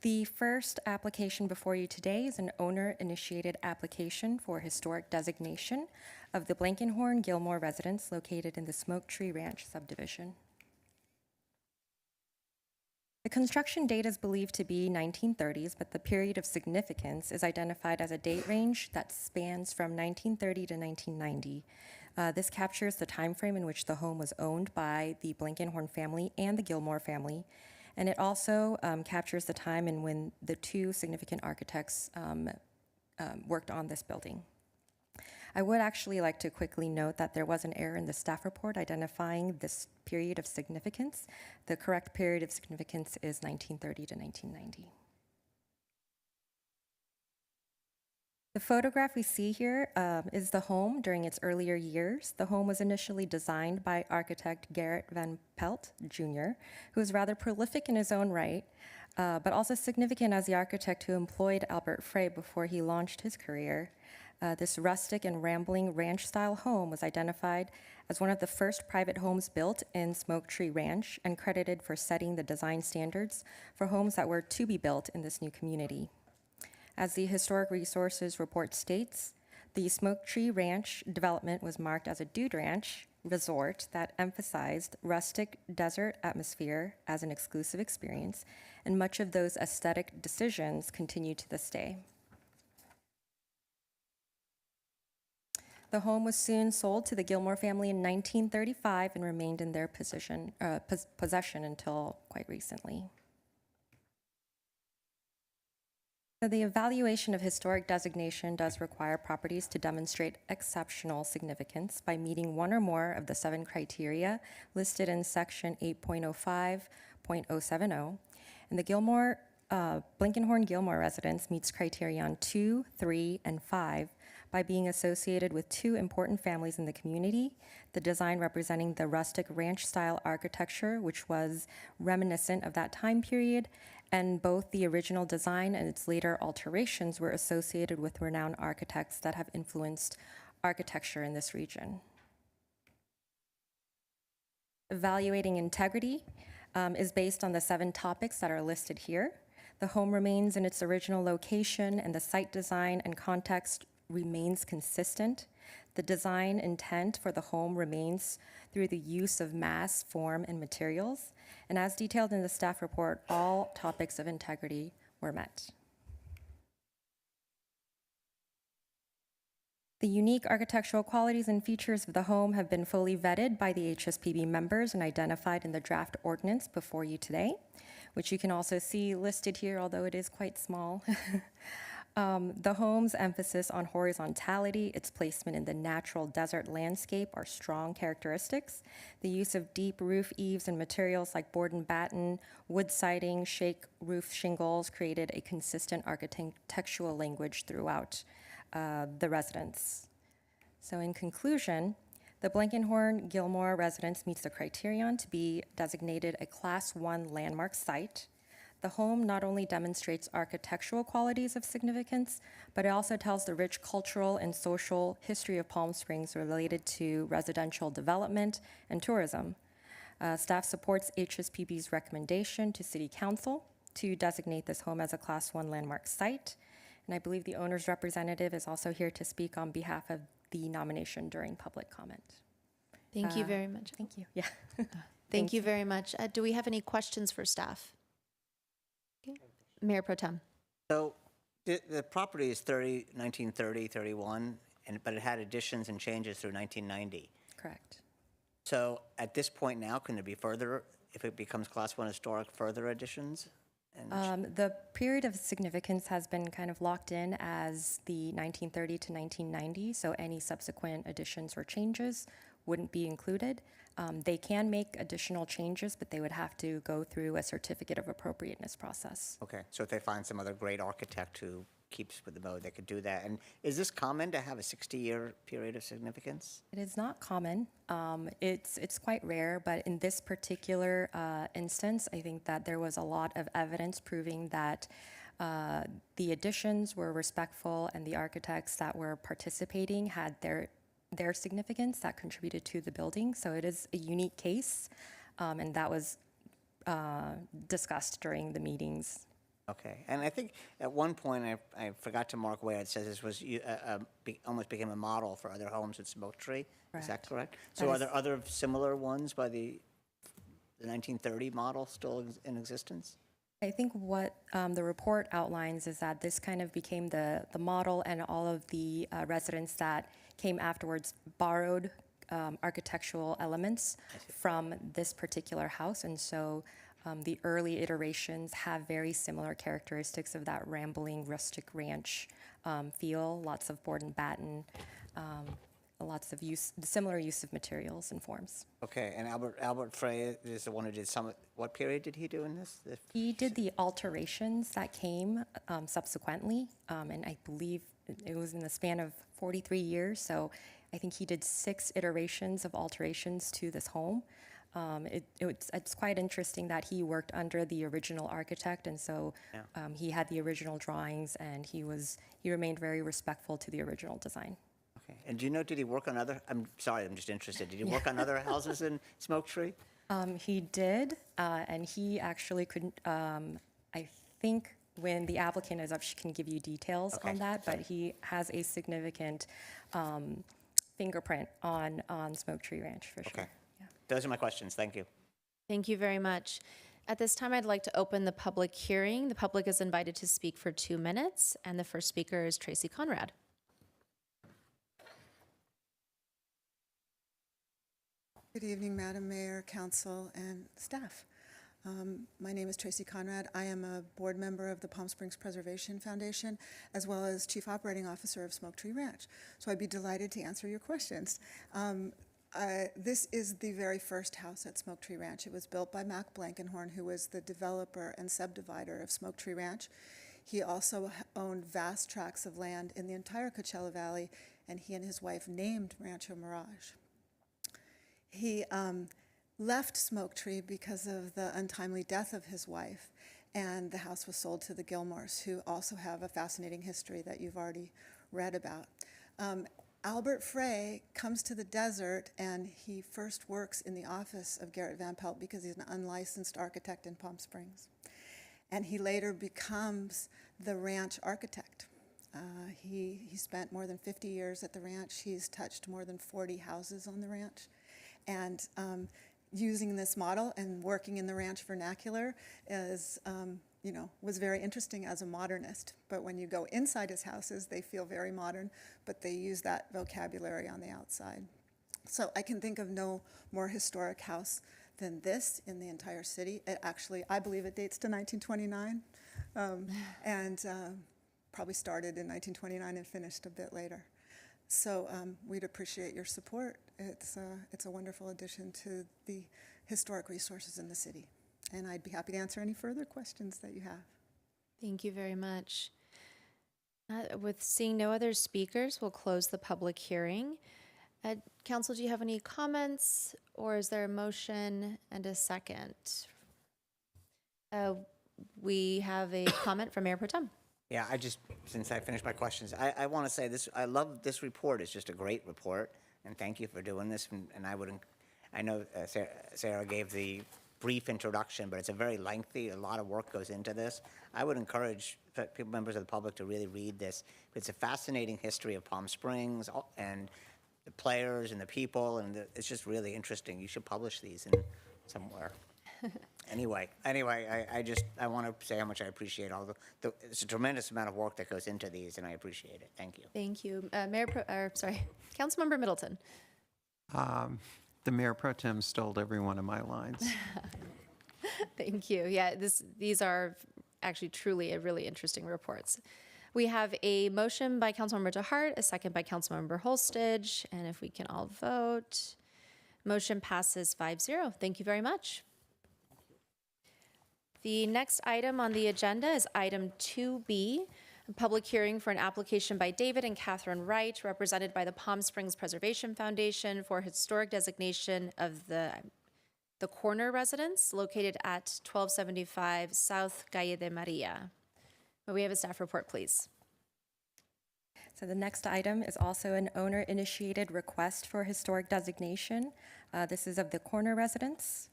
The first application before you today is an owner-initiated application for historic designation of the Blankenhorn Gilmore residence located in the Smoke Tree Ranch subdivision. The construction date is believed to be 1930s, but the period of significance is identified as a date range that spans from 1930 to 1990. This captures the time frame in which the home was owned by the Blankenhorn family and the Gilmore family. And it also captures the time in when the two significant architects worked on this building. I would actually like to quickly note that there was an error in the staff report identifying this period of significance. The correct period of significance is 1930 to 1990. The photograph we see here is the home during its earlier years. The home was initially designed by architect Garrett Van Pelt, Jr., who was rather prolific in his own right, but also significant as the architect who employed Albert Frey before he launched his career. This rustic and rambling ranch-style home was identified as one of the first private homes built in Smoke Tree Ranch and credited for setting the design standards for homes that were to be built in this new community. As the Historic Resources report states, the Smoke Tree Ranch development was marked as a dude ranch resort that emphasized rustic desert atmosphere as an exclusive experience, and much of those aesthetic decisions continue to this day. The home was soon sold to the Gilmore family in 1935 and remained in their possession until quite recently. So the evaluation of historic designation does require properties to demonstrate exceptional significance by meeting one or more of the 7 criteria listed in section 8.05.070. And the Blankenhorn-Gilmore residence meets criterion 2, 3, and 5 by being associated with 2 important families in the community, the design representing the rustic ranch-style architecture, which was reminiscent of that time period, and both the original design and its later alterations were associated with renowned architects that have influenced architecture in this region. Evaluating integrity is based on the 7 topics that are listed here. The home remains in its original location, and the site design and context remains consistent. The design intent for the home remains through the use of mass, form, and materials. And as detailed in the staff report, all topics of integrity were met. The unique architectural qualities and features of the home have been fully vetted by the HSPB members and identified in the draft ordinance before you today, which you can also see listed here, although it is quite small. The home's emphasis on horizontality, its placement in the natural desert landscape are strong characteristics. The use of deep roof eaves and materials like board and batten, wood siding, shake roof shingles created a consistent architectural language throughout the residence. So in conclusion, the Blankenhorn-Gilmore residence meets the criterion to be designated a Class 1 landmark site. The home not only demonstrates architectural qualities of significance, but it also tells the rich cultural and social history of Palm Springs related to residential development and tourism. Staff supports HSPB's recommendation to City Council to designate this home as a Class 1 landmark site. And I believe the owner's representative is also here to speak on behalf of the nomination during public comment. Thank you very much. Thank you. Yeah. Thank you very much. Do we have any questions for staff? Okay. Mayor Pro Tem. So the property is 1930, 31, but it had additions and changes through 1990. Correct. So at this point now, can there be further, if it becomes Class 1 historic, further additions? The period of significance has been kind of locked in as the 1930 to 1990, so any subsequent additions or changes wouldn't be included. They can make additional changes, but they would have to go through a certificate of appropriateness process. Okay, so if they find some other great architect who keeps with the mode, they could do that. And is this common to have a 60-year period of significance? It is not common. It's quite rare, but in this particular instance, I think that there was a lot of evidence proving that the additions were respectful and the architects that were participating had their significance that contributed to the building. So it is a unique case, and that was discussed during the meetings. Okay, and I think at one point, I forgot to mark where it says this was almost became a model for other homes at Smoke Tree. Is that correct? So are there other similar ones by the 1930 model still in existence? I think what the report outlines is that this kind of became the model, and all of the residents that came afterwards borrowed architectural elements from this particular house. And so the early iterations have very similar characteristics of that rambling rustic ranch feel, lots of board and batten, lots of similar use of materials and forms. Okay, and Albert Frey is the one who did some. What period did he do in this? He did the alterations that came subsequently, and I believe it was in the span of 43 years. So I think he did 6 iterations of alterations to this home. It's quite interesting that he worked under the original architect, and so he had the original drawings, and he remained very respectful to the original design. Okay, and do you know, did he work on other? I'm sorry, I'm just interested. Did he work on other houses in Smoke Tree? He did, and he actually couldn't. I think when the applicant is up, she can give you details on that, but he has a significant fingerprint on Smoke Tree Ranch for sure. Okay. Those are my questions. Thank you. Thank you very much. At this time, I'd like to open the public hearing. The public is invited to speak for 2 minutes, and the first speaker is Tracy Conrad. Good evening, Madam Mayor, Council, and staff. My name is Tracy Conrad. I am a board member of the Palm Springs Preservation Foundation, as well as Chief Operating Officer of Smoke Tree Ranch. So I'd be delighted to answer your questions. This is the very first house at Smoke Tree Ranch. It was built by Mac Blankenhorn, who was the developer and subdivider of Smoke Tree Ranch. He also owned vast tracts of land in the entire Coachella Valley, and he and his wife named Rancho Mirage. He left Smoke Tree because of the untimely death of his wife, and the house was sold to the Gilmores, who also have a fascinating history that you've already read about. Albert Frey comes to the desert, and he first works in the office of Garrett Van Pelt because he's an unlicensed architect in Palm Springs. And he later becomes the ranch architect. He spent more than 50 years at the ranch. He's touched more than 40 houses on the ranch. And using this model and working in the ranch vernacular is, was very interesting as a modernist. But when you go inside his houses, they feel very modern, but they use that vocabulary on the outside. So I can think of no more historic house than this in the entire city. It actually, I believe it dates to 1929, and probably started in 1929 and finished a bit later. So we'd appreciate your support. It's a wonderful addition to the historic resources in the city. And I'd be happy to answer any further questions that you have. Thank you very much. With seeing no other speakers, we'll close the public hearing. Council, do you have any comments, or is there a motion and a second? We have a comment from Mayor Pro Tem. Yeah, since I finished my questions, I want to say this, I love this report. It's just a great report, and thank you for doing this. And I know Sarah gave the brief introduction, but it's a very lengthy, a lot of work goes into this. I would encourage members of the public to really read this. It's a fascinating history of Palm Springs and the players and the people, and it's just really interesting. You should publish these somewhere. Anyway, I want to say how much I appreciate it's a tremendous amount of work that goes into these, and I appreciate it. Thank you. Thank you. Councilmember Middleton. The Mayor Pro Tem stole every one of my lines. Thank you. Yeah, these are actually truly a really interesting reports. We have a motion by Councilmember DeHart, a second by Councilmember Holstage, and if we can all vote, motion passes 5-0. Thank you very much. The next item on the agenda is item 2B, a public hearing for an application by David and Catherine Wright, represented by the Palm Springs Preservation Foundation for historic designation of the corner residence located at 1275 South Calle de Maria. May we have a staff report, please? So the next item is also an owner-initiated request for historic designation. This is of the corner residence.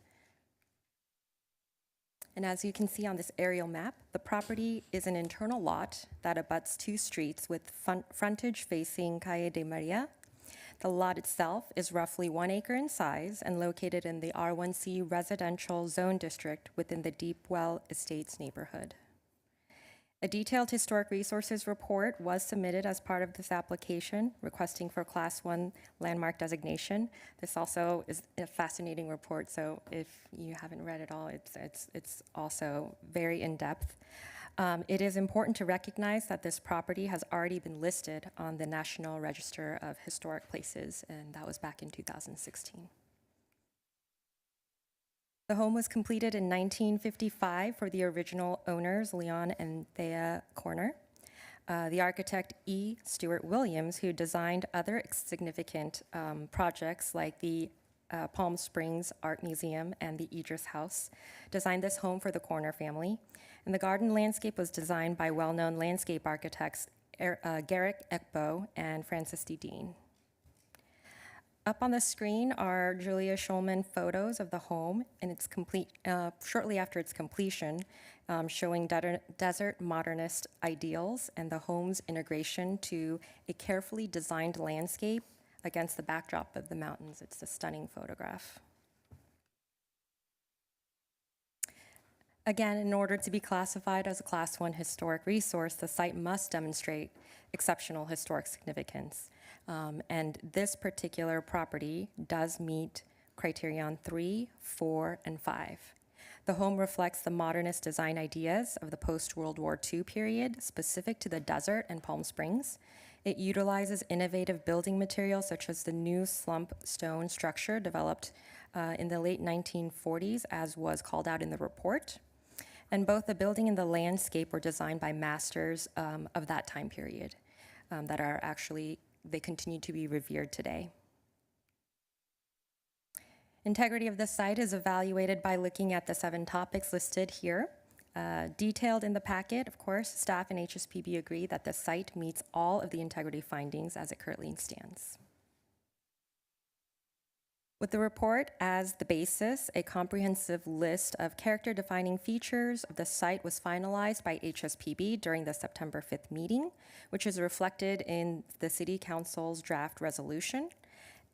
And as you can see on this aerial map, the property is an internal lot that abuts two streets with frontage facing Calle de Maria. The lot itself is roughly 1 acre in size and located in the R1C residential zone district within the Deep Well Estates neighborhood. A detailed historic resources report was submitted as part of this application, requesting for Class 1 landmark designation. This also is a fascinating report, so if you haven't read it all, it's also very in-depth. It is important to recognize that this property has already been listed on the National Register of Historic Places, and that was back in 2016. The home was completed in 1955 for the original owners, Leon and Thea Corner. The architect E. Stewart Williams, who designed other significant projects like the Palm Springs Art Museum and the Idris House, designed this home for the Corner family. And the garden landscape was designed by well-known landscape architects Garrick Ekbo and Francis D. Dean. Up on the screen are Julia Schulman photos of the home and its complete shortly after its completion, showing desert modernist ideals and the home's integration to a carefully designed landscape against the backdrop of the mountains. It's a stunning photograph. Again, in order to be classified as a Class 1 historic resource, the site must demonstrate exceptional historic significance. And this particular property does meet criterion 3, 4, and 5. The home reflects the modernist design ideas of the post-World War II period, specific to the desert and Palm Springs. It utilizes innovative building materials such as the new slump stone structure developed in the late 1940s, as was called out in the report. And both the building and the landscape were designed by masters of that time period that are actually, they continue to be revered today. Integrity of the site is evaluated by looking at the 7 topics listed here. Detailed in the packet, of course, staff and HSPB agree that the site meets all of the integrity findings as it currently stands. With the report as the basis, a comprehensive list of character-defining features of the site was finalized by HSPB during the September 5th meeting, which is reflected in the City Council's draft resolution.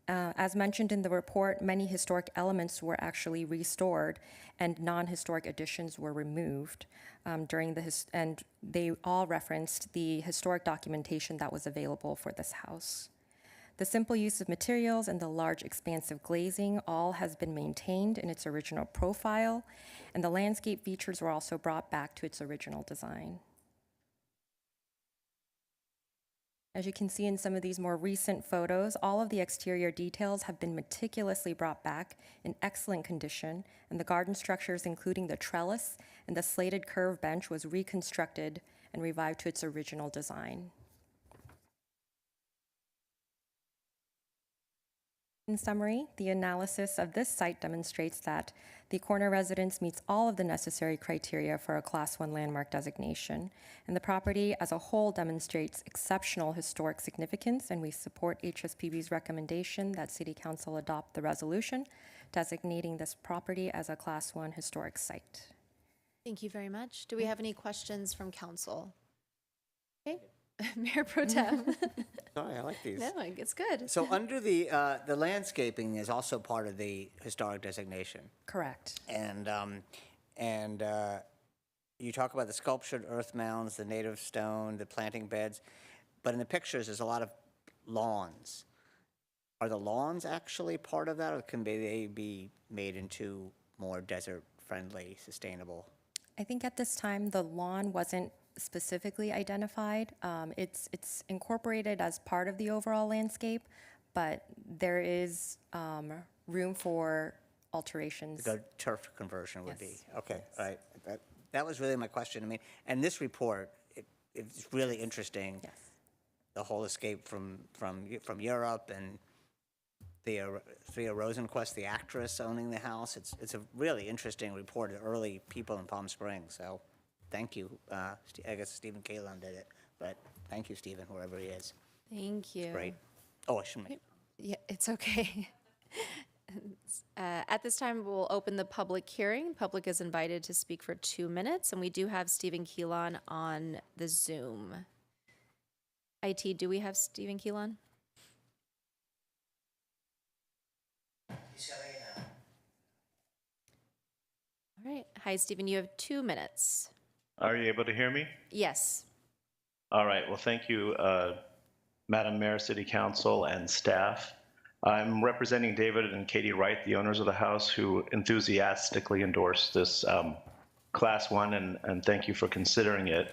As mentioned in the report, many historic elements were actually restored and non-historic additions were removed during the and they all referenced the historic documentation that was available for this house. The simple use of materials and the large expansive glazing all has been maintained in its original profile, and the landscape features were also brought back to its original design. As you can see in some of these more recent photos, all of the exterior details have been meticulously brought back in excellent condition, and the garden structures, including the trellis and the slated curved bench, was reconstructed and revived to its original design. In summary, the analysis of this site demonstrates that the corner residence meets all of the necessary criteria for a Class 1 landmark designation, and the property as a whole demonstrates exceptional historic significance, and we support HSPB's recommendation that City Council adopt the resolution designating this property as a Class 1 historic site. Thank you very much. Do we have any questions from council? Okay, Mayor Pro Tem. Sorry, I like these. No, it's good. So under the landscaping is also part of the historic designation. Correct. And you talk about the sculptured earth mounds, the native stone, the planting beds, but in the pictures there's a lot of lawns. Are the lawns actually part of that, or can they be made into more desert-friendly, sustainable? I think at this time the lawn wasn't specifically identified. It's incorporated as part of the overall landscape, but there is room for alterations. The turf conversion would be. Yes. Okay, all right. That was really my question. I mean, and this report, it's really interesting. Yes. The whole escape from Europe, and Thea Rosenquist, the actress owning the house. It's a really interesting report of early people in Palm Springs. So thank you. I guess Stephen Kalon did it, but thank you, Stephen, whoever he is. Thank you. Great. Oh, I shouldn't make. Yeah, it's okay. At this time, we'll open the public hearing. Public is invited to speak for 2 minutes, and we do have Stephen Kalon on the Zoom. IT, do we have Stephen Kalon? All right. Hi, Stephen. You have 2 minutes. Are you able to hear me? Yes. All right. Well, thank you, Madam Mayor, City Council, and staff. I'm representing David and Katie Wright, the owners of the house, who enthusiastically endorsed this Class 1, and thank you for considering it.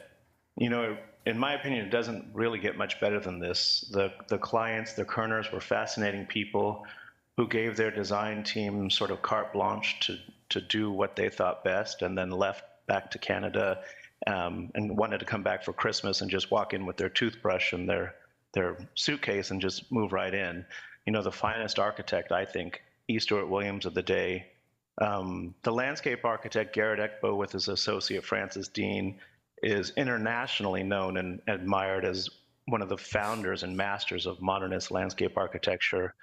You know, in my opinion, it doesn't really get much better than this. The clients, the Kerners, were fascinating people who gave their design team sort of carte blanche to do what they thought best, and then left back to Canada and wanted to come back for Christmas and just walk in with their toothbrush and their suitcase and just move right in. You know, the finest architect, I think, E. Stuart Williams of the day. The landscape architect, Garrett Ekbo, with his associate Francis Dean, is internationally known and admired as one of the founders and masters of modernist landscape architecture.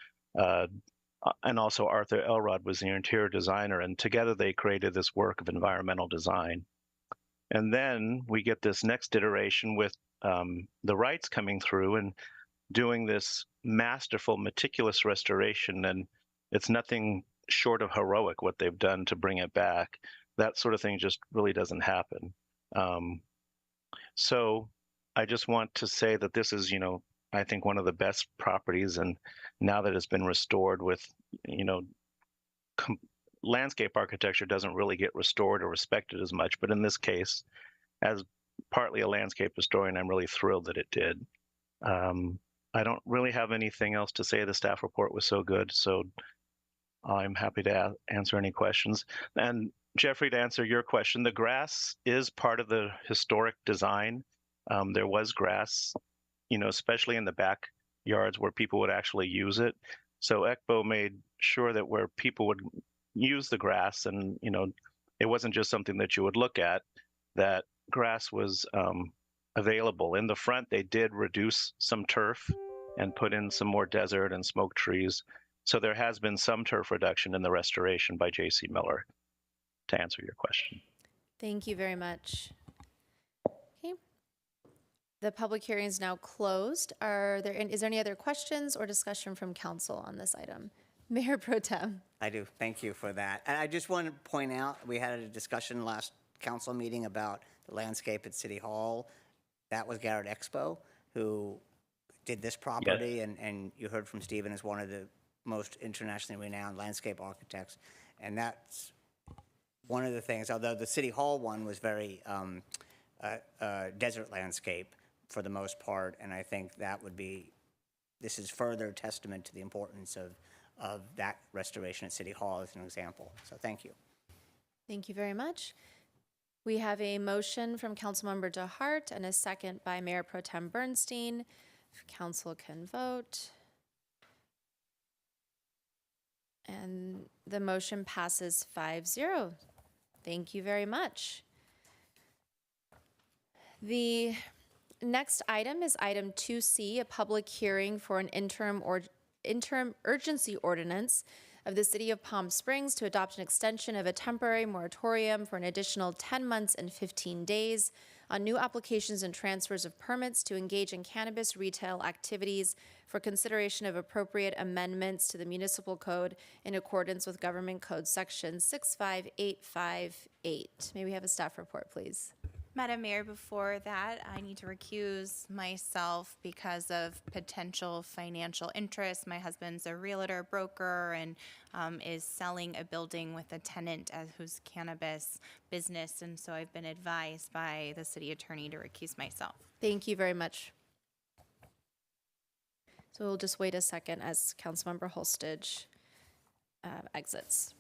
And also Arthur Elrod was the interior designer, and together they created this work of environmental design. And then we get this next iteration with the Wrights coming through and doing this masterful, meticulous restoration, and it's nothing short of heroic what they've done to bring it back. That sort of thing just really doesn't happen. So I just want to say that this is, you know, I think one of the best properties, and now that it's been restored with, you know, landscape architecture doesn't really get restored or respected as much. But in this case, as partly a landscape historian, I'm really thrilled that it did. I don't really have anything else to say. The staff report was so good, so I'm happy to answer any questions. And Jeffrey, to answer your question, the grass is part of the historic design. There was grass, especially in the backyards where people would actually use it. So ECBO made sure that where people would use the grass, and it wasn't just something that you would look at, that grass was available. In the front, they did reduce some turf and put in some more desert and smoke trees. So there has been some turf reduction in the restoration by J.C. Miller, to answer your question. Thank you very much. Okay. The public hearing is now closed. Is there any other questions or discussion from council on this item? Mayor Pro Tem. I do. Thank you for that. And I just want to point out, we had a discussion last council meeting about the landscape at City Hall. That was Garrett Expo who did this property, and you heard from Stephen as one of the most internationally renowned landscape architects. And that's one of the things, although the City Hall one was very desert landscape for the most part, and I think this is further testament to the importance of that restoration at City Hall as an example. So thank you. Thank you very much. We have a motion from Councilmember DeHart and a second by Mayor Pro Tem Bernstein. If council can vote. And the motion passes 5-0. Thank you very much. The next item is item 2C, a public hearing for an interim urgency ordinance of the City of Palm Springs to adopt an extension of a temporary moratorium for an additional 10 months and 15 days on new applications and transfers of permits to engage in cannabis retail activities for consideration of appropriate amendments to the municipal code in accordance with Government Code Section 65858. May we have a staff report, please? Madam Mayor, before that, I need to recuse myself because of potential financial interest. My husband's a realtor broker and is selling a building with a tenant whose cannabis business, and so I've been advised by the city attorney to recuse myself. Thank you very much. So we'll just wait a second as Councilmember Holstage exits.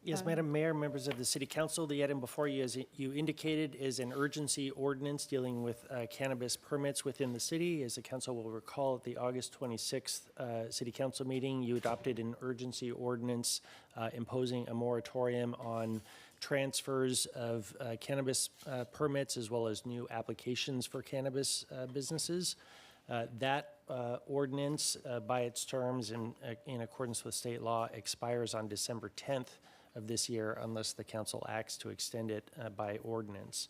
Yes, Madam Mayor, members of the City Council, the item before you, as you indicated, is an urgency ordinance dealing with cannabis permits within the city. As the council will recall, at the August 26th City Council meeting, you adopted an urgency ordinance imposing a moratorium on transfers of cannabis permits as well as new applications for cannabis businesses. That ordinance, by its terms in accordance with state law, expires on December 10th of this year unless the council acts to extend it by ordinance.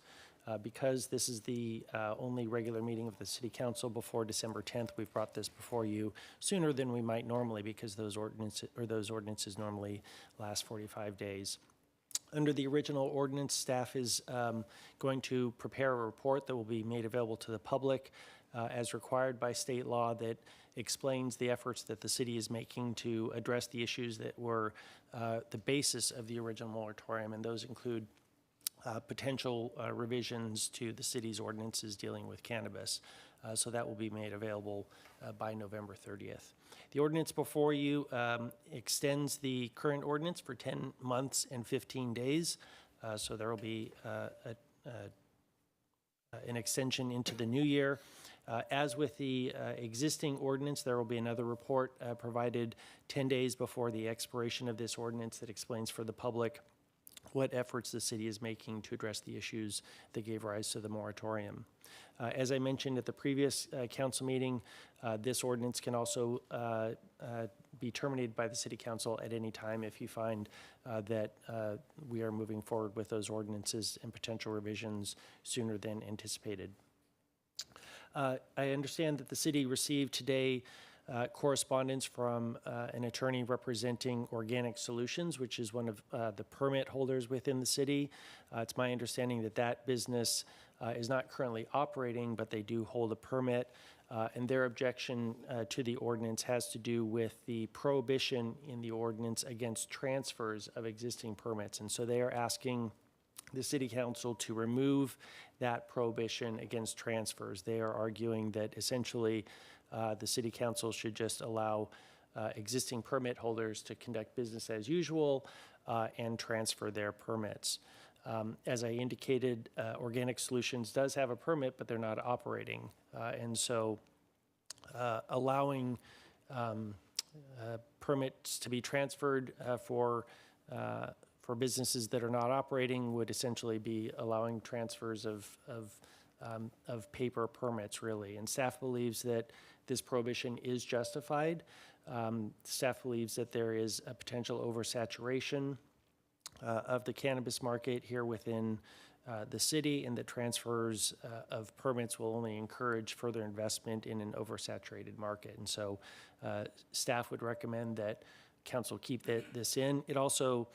Because this is the only regular meeting of the City Council before December 10th, we've brought this before you sooner than we might normally because those ordinances normally last 45 days. Under the original ordinance, staff is going to prepare a report that will be made available to the public as required by state law that explains the efforts that the city is making to address the issues that were the basis of the original moratorium, and those include potential revisions to the city's ordinances dealing with cannabis. So that will be made available by November 30th. The ordinance before you extends the current ordinance for 10 months and 15 days. So there will be an extension into the new year. As with the existing ordinance, there will be another report provided 10 days before the expiration of this ordinance that explains for the public what efforts the city is making to address the issues that gave rise to the moratorium. As I mentioned at the previous council meeting, this ordinance can also be terminated by the City Council at any time if you find that we are moving forward with those ordinances and potential revisions sooner than anticipated. I understand that the city received today correspondence from an attorney representing Organic Solutions, which is one of the permit holders within the city. It's my understanding that that business is not currently operating, but they do hold a permit And their objection to the ordinance has to do with the prohibition in the ordinance against transfers of existing permits. And so they are asking the city council to remove that prohibition against transfers. They are arguing that essentially the city council should just allow existing permit holders to conduct business as usual and transfer their permits. As I indicated, Organic Solutions does have a permit, but they're not operating. And so allowing permits to be transferred for businesses that are not operating would essentially be allowing transfers of paper permits, really. And staff believes that this prohibition is justified. Staff believes that there is a potential oversaturation of the cannabis market here within the city, and that transfers of permits will only encourage further investment in an oversaturated market. And so staff would recommend that council keep this in. It also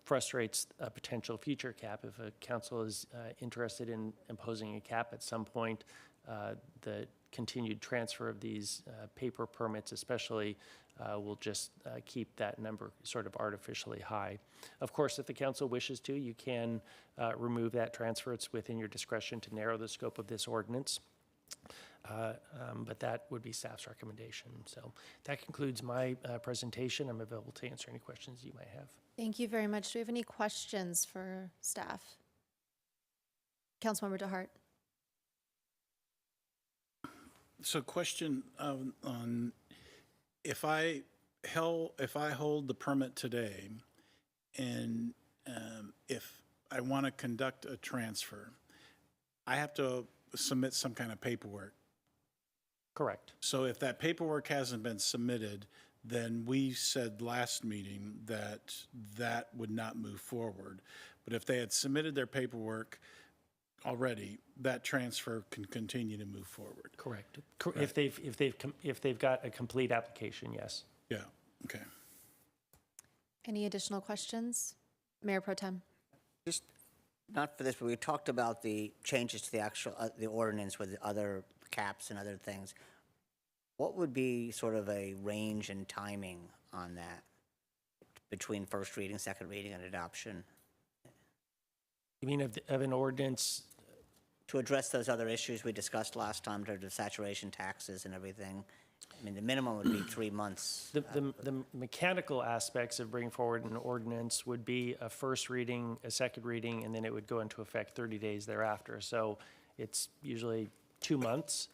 frustrates a potential future cap. If a council is interested in imposing a cap at some point, the continued transfer of these paper permits especially will just keep that number sort of artificially high. Of course, if the council wishes to, you can remove that transfer. It's within your discretion to narrow the scope of this ordinance. But that would be staff's recommendation. So that concludes my presentation. I'm available to answer any questions you might have. Thank you very much. Do we have any questions for staff? Councilmember DeHart. So question on if I hold the permit today and if I want to conduct a transfer, I have to submit some kind of paperwork. Correct. So if that paperwork hasn't been submitted, then we said last meeting that that would not move forward. But if they had submitted their paperwork already, that transfer can continue to move forward. Correct. If they've got a complete application, yes. Yeah. Okay. Any additional questions? Mayor Pro Tem. Just not for this, but we talked about the changes to the actual the ordinance with the other caps and other things. What would be sort of a range and timing on that between first reading, second reading, and adoption? You mean of an ordinance? To address those other issues we discussed last time, to the saturation taxes and everything. I mean, the minimum would be 3 months. The mechanical aspects of bringing forward an ordinance would be a first reading, a second reading, and then it would go into effect 30 days thereafter. So it's usually 2 months.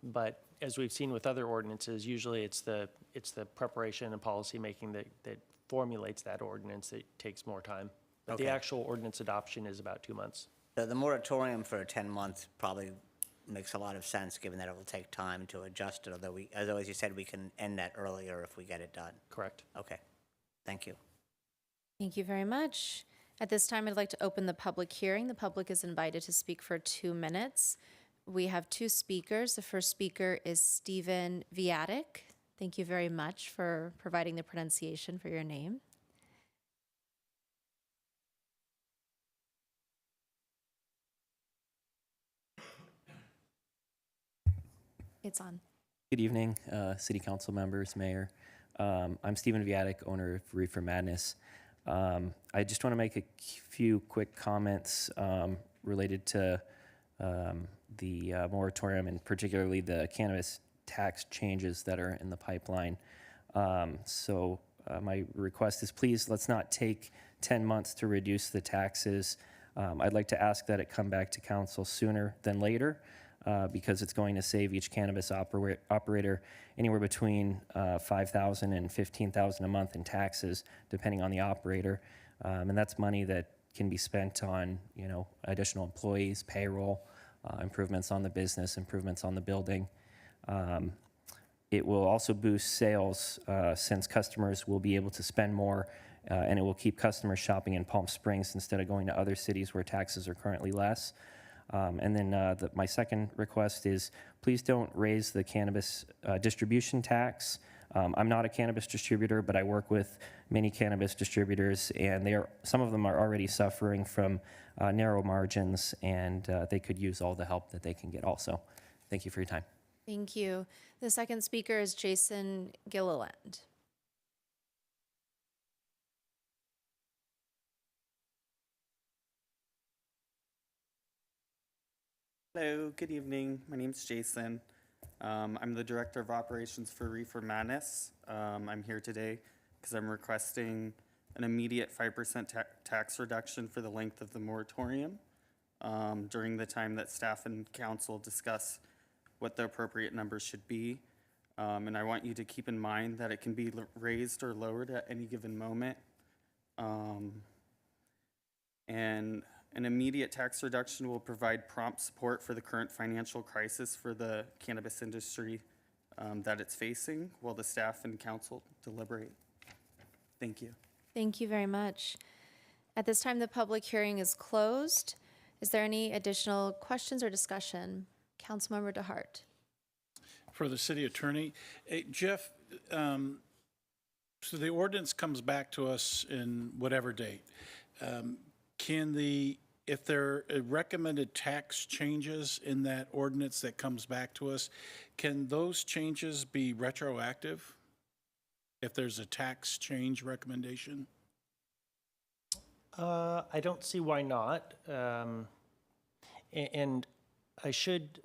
But as we've seen with other ordinances, usually it's the preparation and policy making that formulates that ordinance that takes more time. But the actual ordinance adoption is about 2 months. So the moratorium for a 10-month probably makes a lot of sense, given that it will take time to adjust it, although as you said, we can end that earlier if we get it done. Correct. Okay. Thank you. Thank you very much. At this time, I'd like to open the public hearing. The public is invited to speak for 2 minutes. We have 2 speakers. The first speaker is Stephen Viatic. Thank you very much for providing the pronunciation for your name. It's on. Good evening, City Council members, Mayor. I'm Stephen Viatic, owner of Reefer Madness. I just want to make a few quick comments related to the moratorium and particularly the cannabis tax changes that are in the pipeline. My request is please let's not take 10 months to reduce the taxes. I'd like to ask that it come back to council sooner than later. Because it's going to save each cannabis operator anywhere between $5,000 and $15,000 a month in taxes, depending on the operator, and that's money that can be spent on, additional employees, payroll, improvements on the business, improvements on the building. It will also boost sales since customers will be able to spend more, and it will keep customers shopping in Palm Springs instead of going to other cities where taxes are currently less. And then my second request is please don't raise the cannabis distribution tax. I'm not a cannabis distributor, but I work with many cannabis distributors, and some of them are already suffering from narrow margins, and they could use all the help that they can get also. Thank you for your time. Thank you. The second speaker is Jason Gilliland. Hello, good evening. My name's Jason. I'm the Director of Operations for Reefer Madness. I'm here today because I'm requesting an immediate 5% tax reduction for the length of the moratorium during the time that staff and council discuss what the appropriate numbers should be. And I want you to keep in mind that it can be raised or lowered at any given moment. And an immediate tax reduction will provide prompt support for the current financial crisis for the cannabis industry that it's facing while the staff and council deliberate. Thank you. Thank you very much. At this time, the public hearing is closed. Is there any additional questions or discussion? Councilmember DeHart. For the city attorney, hey, Jeff, so the ordinance comes back to us in whatever date. If there are recommended tax changes in that ordinance that comes back to us, can those changes be retroactive? If there's a tax change recommendation? I don't see why not. And I should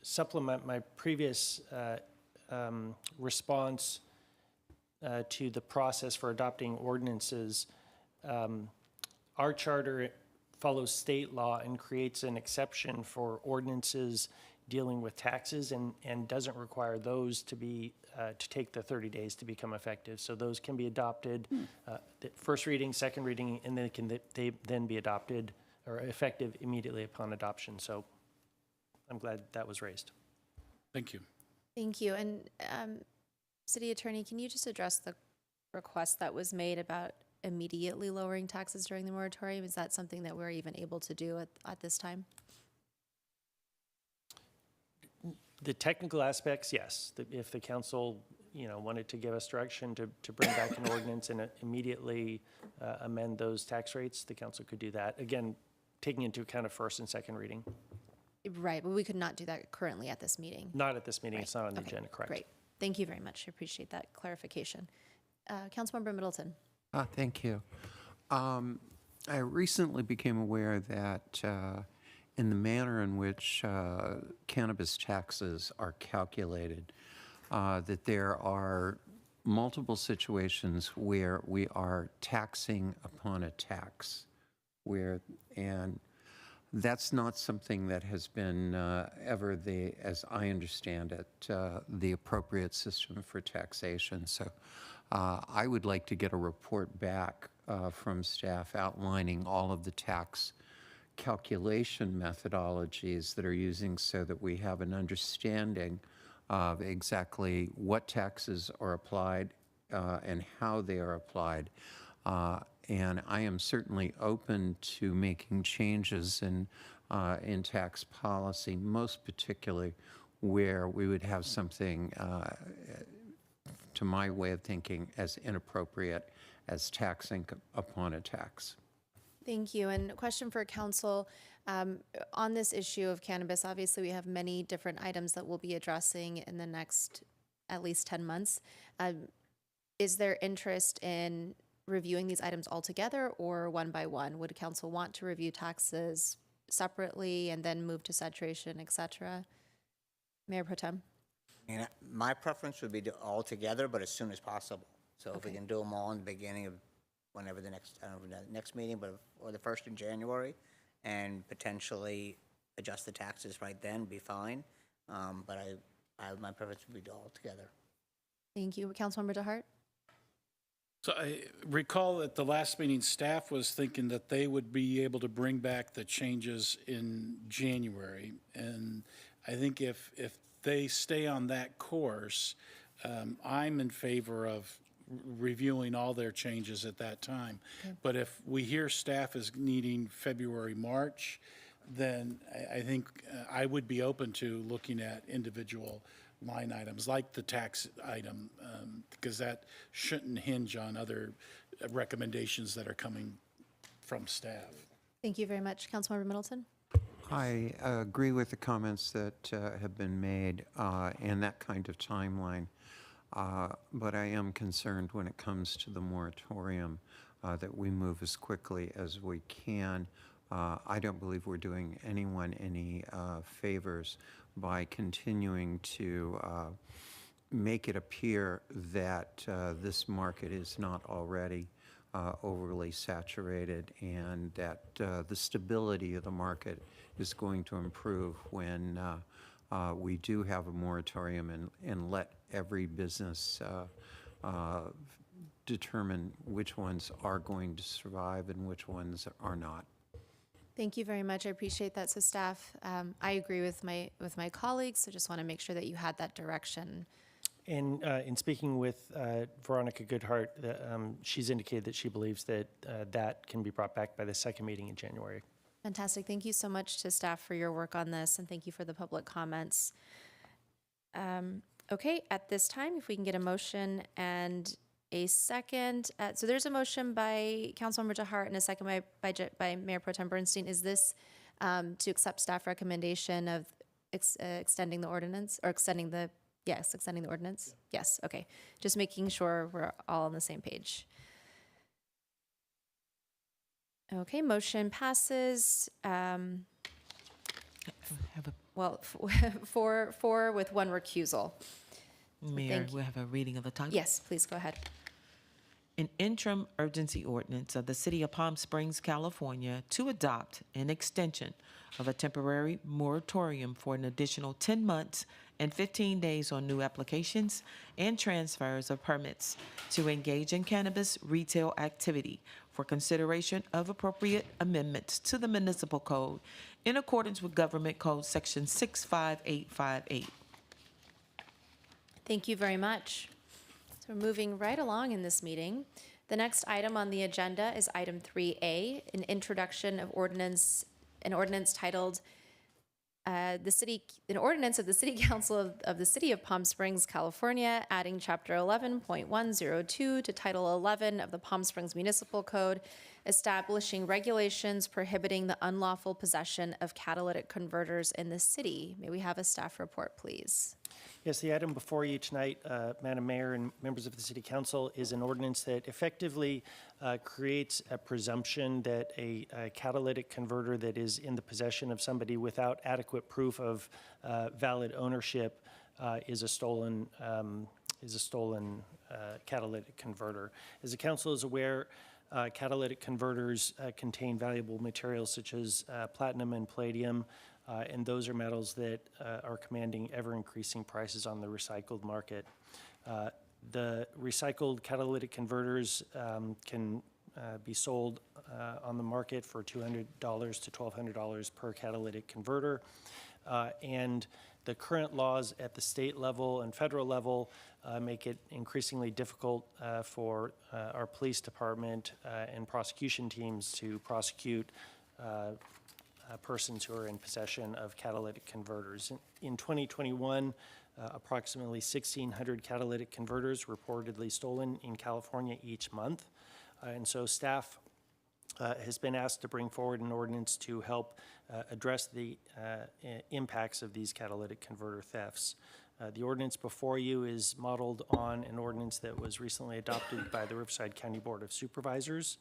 supplement my previous response to the process for adopting ordinances. Our charter follows state law and creates an exception for ordinances dealing with taxes and doesn't require those to be to take the 30 days to become effective. So those can be adopted, the first reading, second reading, and they can then be adopted or effective immediately upon adoption. So I'm glad that was raised. Thank you. Thank you. And City Attorney, can you just address the request that was made about immediately lowering taxes during the moratorium? Is that something that we're even able to do at this time? The technical aspects, yes. If the council, wanted to give us direction to bring back an ordinance and immediately amend those tax rates, the council could do that. Again, taking into account a first and second reading. Right, but we could not do that currently at this meeting. Not at this meeting. Right. It's not on the Okay, agenda, correct? Great. Thank you very much. I appreciate that clarification. Councilmember Middleton. Thank you. I recently became aware that in the manner in which cannabis taxes are calculated, that there are multiple situations where we are taxing upon a tax, and that's not something that has been ever as I understand it, the appropriate system for taxation. So I would like to get a report back from staff outlining all of the tax calculation methodologies that are using so that we have an understanding of exactly what taxes are applied and how they are applied. And I am certainly open to making changes in tax policy, most particularly where we would have something, to my way of thinking, as inappropriate as taxing upon a tax. Thank you. And a question for council. On this issue of cannabis, obviously we have many different items that we'll be addressing in the next at least 10 months. Is there interest in reviewing these items all together or one by one? Would council want to review taxes separately and then move to saturation, et cetera? Mayor Pro Tem. And my preference would be to all together, but as soon as possible. So if we can do them all in the beginning of whenever the next, I don't know, the next meeting, or the first in January, and potentially adjust the taxes right then, be fine. But my preference would be to all together. Thank you. Councilmember DeHart? So I recall at the last meeting, staff was thinking that they would be able to bring back the changes in January. And I think if they stay on that course, I'm in favor of reviewing all their changes at that time. Okay. But if we hear staff is needing February, March, then I think I would be open to looking at individual line items like the tax item, because that shouldn't hinge on other recommendations that are coming from staff. Thank you very much. Councilmember Middleton? I agree with the comments that have been made and that kind of timeline. But I am concerned when it comes to the moratorium that we move as quickly as we can. I don't believe we're doing anyone any favors by continuing to make it appear that this market is not already overly saturated and that the stability of the market is going to improve when we do have a moratorium and let every business determine which ones are going to survive and which ones are not. Thank you very much. I appreciate that. So staff, I agree with my colleagues, so just want to make sure that you had that direction. And in speaking with Veronica Goodhart, she's indicated that she believes that that can be brought back by the second meeting in January. Fantastic. Thank you so much to staff for your work on this, and thank you for the public comments. Okay, at this time, if we can get a motion and a second. So there's a motion by Councilmember JaHart and a second by Mayor Pro Tem Bernstein. Is this to accept staff recommendation of extending the ordinance or extending the ordinance? Yes, okay. Just making sure we're all on the same page. Okay, motion passes. Well, four with one recusal. Mayor, we have a reading of the title. Yes, please go ahead. An interim urgency ordinance of the City of Palm Springs, California, to adopt an extension of a temporary moratorium for an additional 10 months and 15 days on new applications and transfers of permits to engage in cannabis retail activity for consideration of appropriate amendments to the municipal code in accordance with Government Code Section 65858. Thank you very much. So we're moving right along in this meeting. The next item on the agenda is item 3A, an introduction of an ordinance titled an ordinance of the City Council of the City of Palm Springs, California, adding Chapter 11.102 to Title 11 of the Palm Springs Municipal Code, establishing regulations prohibiting the unlawful possession of catalytic converters in the city. May we have a staff report, please? Yes, the item before you tonight, Madam Mayor and members of the City Council, is an ordinance that effectively creates a presumption that a catalytic converter that is in the possession of somebody without adequate proof of valid ownership is a stolen catalytic converter. As the Council is aware, catalytic converters contain valuable materials such as platinum and palladium, and those are metals that are commanding ever-increasing prices on the recycled market. The recycled catalytic converters can be sold on the market for $200 to $1,200 per catalytic converter. And the current laws at the state level and federal level make it increasingly difficult for our police department and prosecution teams to prosecute persons who are in possession of catalytic converters. In 2021, approximately 1,600 catalytic converters reportedly stolen in California each month. And so staff has been asked to bring forward an ordinance to help address the impacts of these catalytic converter thefts. The ordinance before you is modeled on an ordinance that was recently adopted by the Riverside County Board of Supervisors.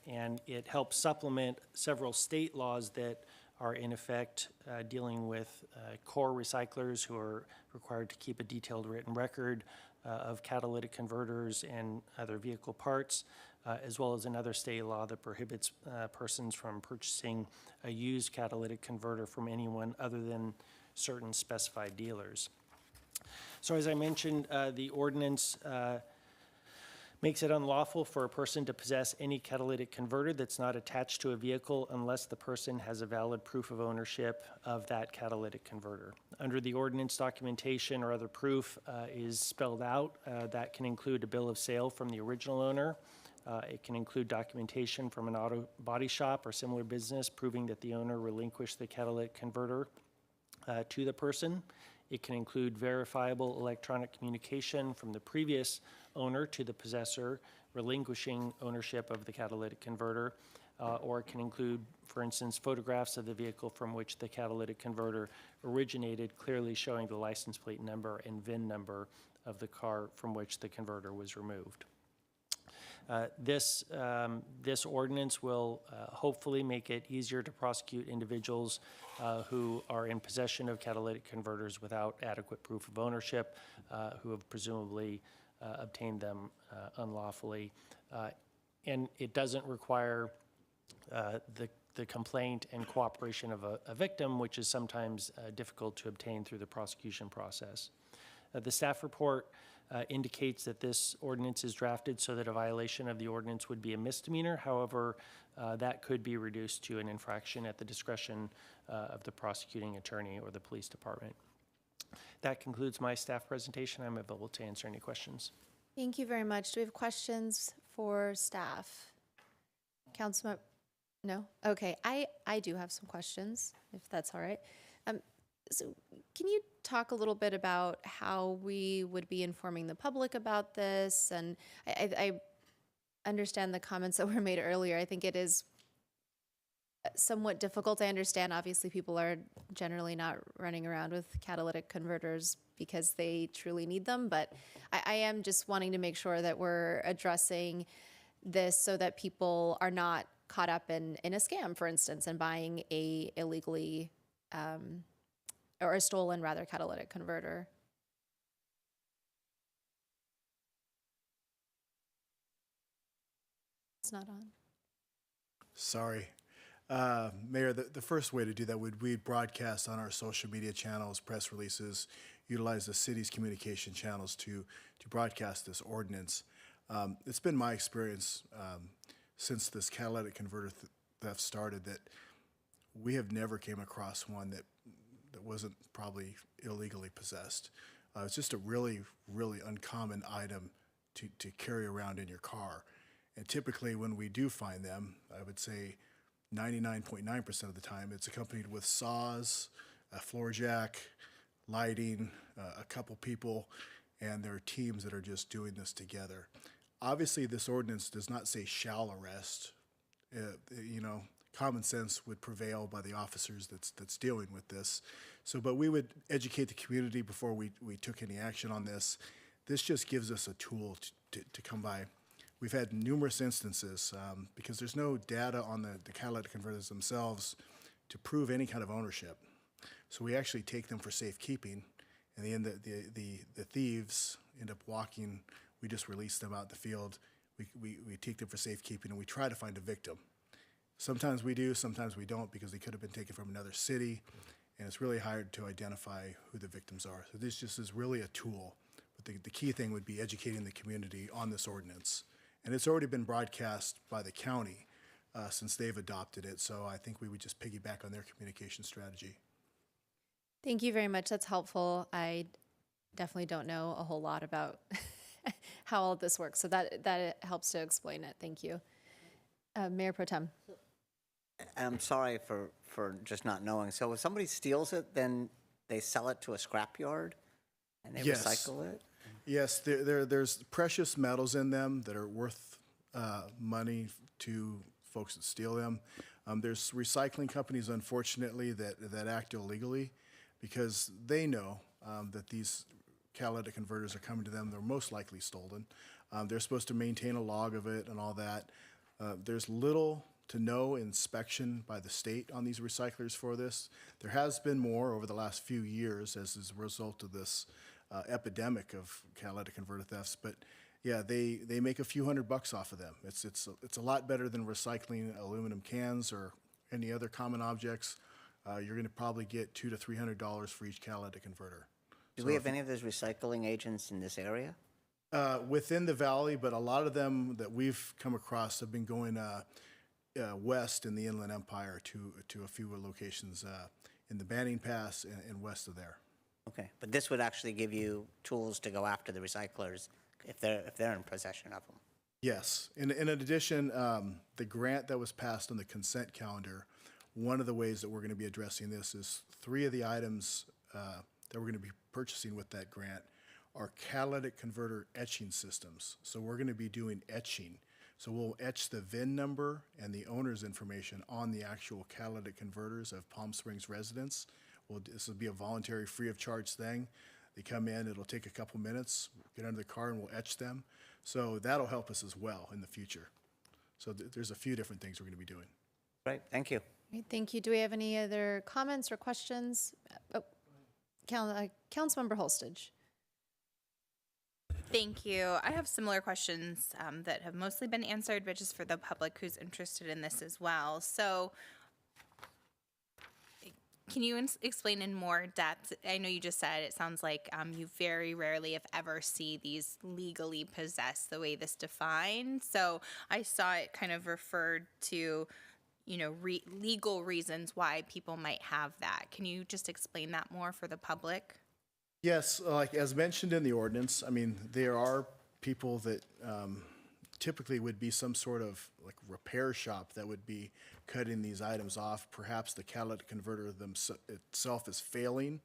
And it helps supplement several state laws that are in effect dealing with core recyclers who are required to keep a detailed written record of catalytic converters and other vehicle parts, as well as another state law that prohibits persons from purchasing a used catalytic converter from anyone other than certain specified dealers. So as I mentioned, the ordinance makes it unlawful for a person to possess any catalytic converter that's not attached to a vehicle unless the person has a valid proof of ownership of that catalytic converter. Under the ordinance, documentation or other proof is spelled out. That can include a bill of sale from the original owner. It can include documentation from an auto body shop or similar business proving that the owner relinquished the catalytic converter to the person. It can include verifiable electronic communication from the previous owner to the possessor, relinquishing ownership of the catalytic converter. or it can include, for instance, photographs of the vehicle from which the catalytic converter originated, clearly showing the license plate number and VIN number of the car from which the converter was removed. This ordinance will hopefully make it easier to prosecute individuals who are in possession of catalytic converters without adequate proof of ownership, who have presumably obtained them unlawfully. And it doesn't require the complaint and cooperation of a victim, which is sometimes difficult to obtain through the prosecution process. The staff report indicates that this ordinance is drafted so that a violation of the ordinance would be a misdemeanor. However, that could be reduced to an infraction at the discretion of the prosecuting attorney or the police department. That concludes my staff presentation. I'm available to answer any questions. Thank you very much. Do we have questions for staff? Councilmember? No? Okay, I do have some questions, if that's all right. So can you talk a little bit about how we would be informing the public about this? And I understand the comments that were made earlier. I think it is somewhat difficult. I understand, obviously, people are generally not running around with catalytic converters because they truly need them, but I am just wanting to make sure that we're addressing this so that people are not caught up in a scam, for instance, and buying a illegally or a stolen, rather, catalytic converter. It's not on. Sorry. Mayor, the first way to do that would we broadcast on our social media channels, press releases, utilize the city's communication channels to broadcast this ordinance. It's been my experience since this catalytic converter theft started that we have never came across one that wasn't probably illegally possessed. It's just a really, really uncommon item to carry around in your car. And typically when we do find them, I would say 99.9% of the time, it's accompanied with saws, a floor jack, lighting, a couple people, and there are teams that are just doing this together. Obviously, this ordinance does not say shall arrest. Common sense would prevail by the officers that's dealing with this. So, but we would educate the community before we took any action on this. This just gives us a tool to come by. We've had numerous instances because there's no data on the catalytic converters themselves to prove any kind of ownership. So we actually take them for safekeeping, and in the end, the thieves end up walking. We just release them out in the field. We take them for safekeeping, and we try to find a victim. Sometimes we do, sometimes we don't, because they could have been taken from another city, and it's really hard to identify who the victims are. So this just is really a tool. But the key thing would be educating the community on this ordinance. And it's already been broadcast by the county since they've adopted it, so I think we would just piggyback on their communication strategy. Thank you very much. That's helpful. I definitely don't know a whole lot about how all of this works, so that helps to explain it. Thank you. Mayor Pro Tem. I'm sorry for just not knowing. So if somebody steals it, then they sell it to a scrapyard and they recycle it? Yes, there's precious metals in them that are worth money to folks that steal them. There's recycling companies, unfortunately, that act illegally because they know that these catalytic converters are coming to them. They're most likely stolen. They're supposed to maintain a log of it and all that. There's little to no inspection by the state on these recyclers for this. There has been more over the last few years as a result of this epidemic of catalytic converter thefts, but yeah, they make a few $100 off of them. It's a lot better than recycling aluminum cans or any other common objects. You're going to probably get $200 to $300 for each catalytic converter. Do we have any of those recycling agents in this area? Within the valley, but a lot of them that we've come across have been going west in the Inland Empire to a few locations in the Banning Pass and west of there. Okay, but this would actually give you tools to go after the recyclers if they're in possession of them. Yes. In addition, the grant that was passed on the consent calendar, one of the ways that we're going to be addressing this is 3 of the items that we're going to be purchasing with that grant are catalytic converter etching systems. So we're going to be doing etching So we'll etch the VIN number and the owner's information on the actual catalytic converters of Palm Springs residents. This will be a voluntary, free of charge thing. They come in, it'll take a couple minutes, get under the car, and we'll etch them. So that'll help us as well in the future. So there's a few different things we're going to be doing. Right, thank you. Great, thank you. Do we have any other comments or questions? Oh, Councilmember Holstage. Thank you. I have similar questions that have mostly been answered, but just for the public who's interested in this as well. So can you explain in more depth? I know you just said it sounds like you very rarely, if ever, see these legally possessed the way this defined. So I saw it kind of referred to, you know, legal reasons why people might have that. Can you just explain that more for the public? Yes, like as mentioned in the ordinance, I mean, there are people that typically would be some sort of like repair shop that would be cutting these items off. Perhaps the catalytic converter itself is failing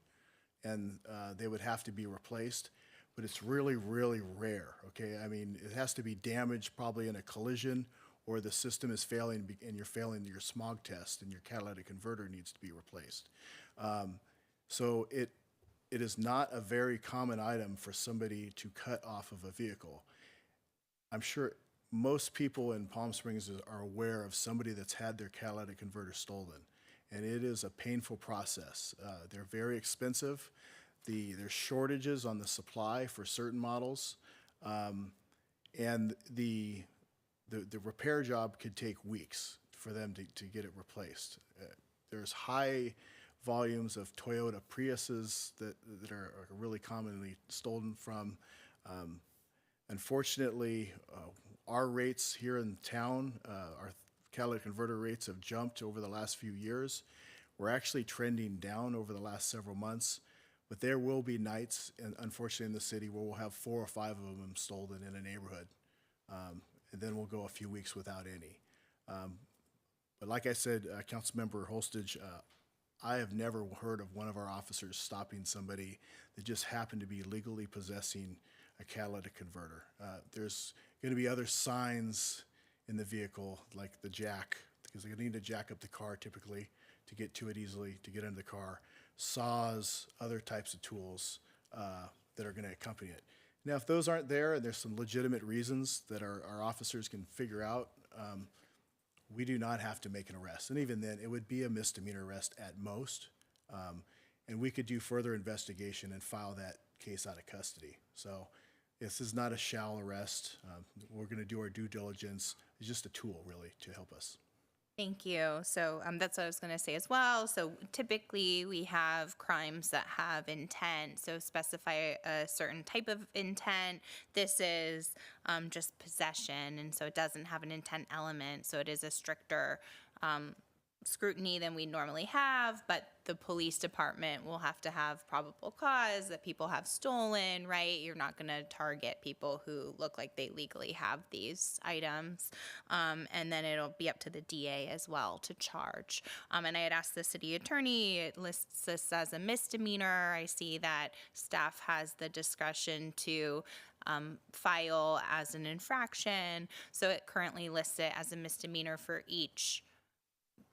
and they would have to be replaced. But it's really, really rare, okay? I mean, it has to be damaged probably in a collision, or the system is failing and you're failing your smog test and your catalytic converter needs to be replaced. So it is not a very common item for somebody to cut off of a vehicle. I'm sure most people in Palm Springs are aware of somebody that's had their catalytic converter stolen, and it is a painful process. They're very expensive. There's shortages on the supply for certain models, and the repair job could take weeks for them to get it replaced. There's high volumes of Toyota Priuses that are really commonly stolen from. Unfortunately, our rates here in town, our catalytic converter rates have jumped over the last few years. We're actually trending down over the last several months, but there will be nights, and unfortunately in the city, where we'll have 4 or 5 of them stolen in a neighborhood. And then we'll go a few weeks without any. But like I said, Councilmember Holstage, I have never heard of one of our officers stopping somebody that just happened to be legally possessing a catalytic converter. There's going to be other signs in the vehicle, like the jack, because they're going to need to jack up the car typically to get to it easily, to get into the car, saws, other types of tools that are going to accompany it. Now, if those aren't there and there's some legitimate reasons that our officers can figure out, we do not have to make an arrest. And even then, it would be a misdemeanor arrest at most. And we could do further investigation and file that case out of custody. So this is not a shall arrest. We're going to do our due diligence. It's just a tool, really, to help us. Thank you. So that's what I was going to say as well. So typically we have crimes that have intent, so specify a certain type of intent. This is just possession, and so it doesn't have an intent element, so it is a stricter scrutiny than we normally have, but the police department will have to have probable cause that people have stolen, right? You're not going to target people who look like they legally have these items. And then it'll be up to the DA as well to charge. And I had asked the city attorney, it lists this as a misdemeanor. I see that staff has the discretion to file as an infraction. So it currently lists it as a misdemeanor for each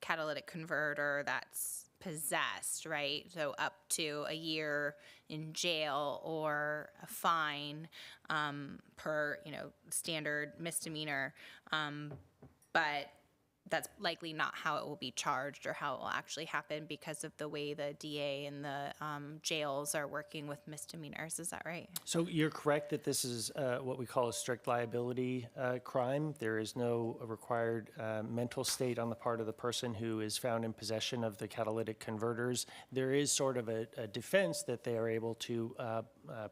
catalytic converter that's possessed, right? So up to a year in jail or a fine per, standard misdemeanor. But that's likely not how it will be charged or how it will actually happen because of the way the DA and the jails are working with misdemeanors. Is that right? So you're correct that this is what we call a strict liability crime. There is no required mental state on the part of the person who is found in possession of the catalytic converters. There is sort of a defense that they are able to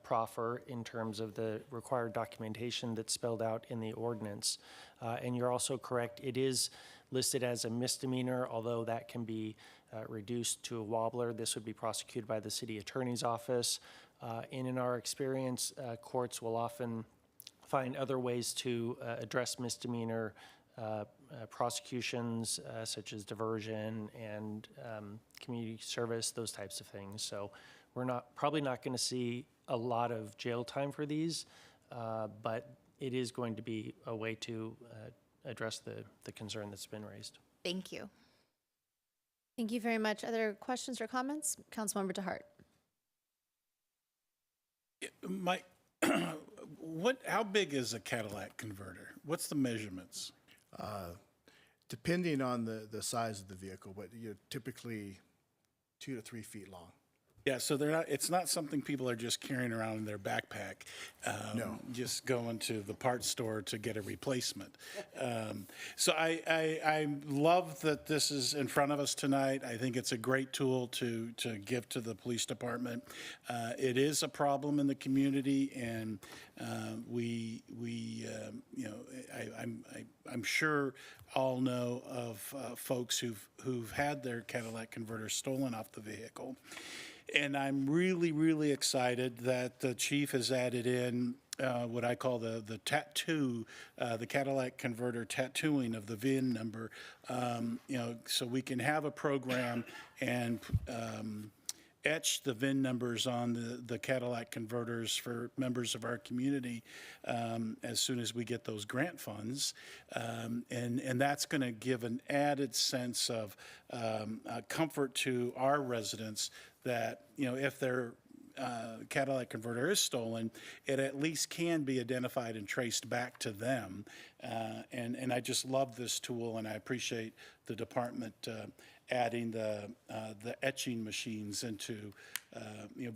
proffer in terms of the required documentation that's spelled out in the ordinance. And you're also correct, it is listed as a misdemeanor, although that can be reduced to a wobbler. This would be prosecuted by the city attorney's office. And in our experience, courts will often find other ways to address misdemeanor prosecutions, such as diversion and community service, those types of things. So we're probably not going to see a lot of jail time for these, but it is going to be a way to address the concern that's been raised. Thank you. Thank you very much. Other questions or comments? Councilmember DeHart. Mike, how big is a Cadillac converter? What's the measurements? Depending on the size of the vehicle, but typically 2 to 3 feet long. Yeah, so it's not something people are just carrying around in their backpack. No. Just going to the parts store to get a replacement. So I love that this is in front of us tonight. I think it's a great tool to give to the police department. It is a problem in the community, and I'm sure all know of folks who've had their Cadillac converter stolen off the vehicle. And I'm really, really excited that the chief has added in what I call the tattoo, the Cadillac converter tattooing of the VIN number, so we can have a program and etch the VIN numbers on the Cadillac converters for members of our community as soon as we get those grant funds. And that's going to give an added sense of comfort to our residents that, if their Cadillac converter is stolen, it at least can be identified and traced back to them. And I just love this tool, and I appreciate the department adding the etching machines into,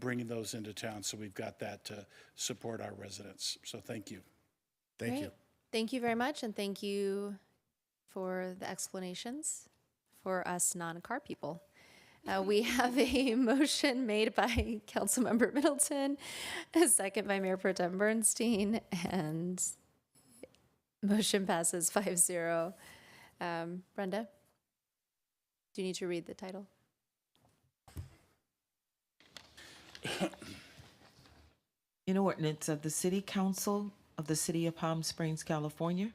bringing those into town. So we've got that to support our residents. So thank you. Thank you. Great. Thank you very much, and thank you for the explanations for us non-car people. We have a motion made by Councilmember Middleton, a second by Mayor Pro Tem Bernstein, and motion passes 5-0. Brenda, do you need to read the title? An ordinance of the City Council of the City of Palm Springs, California,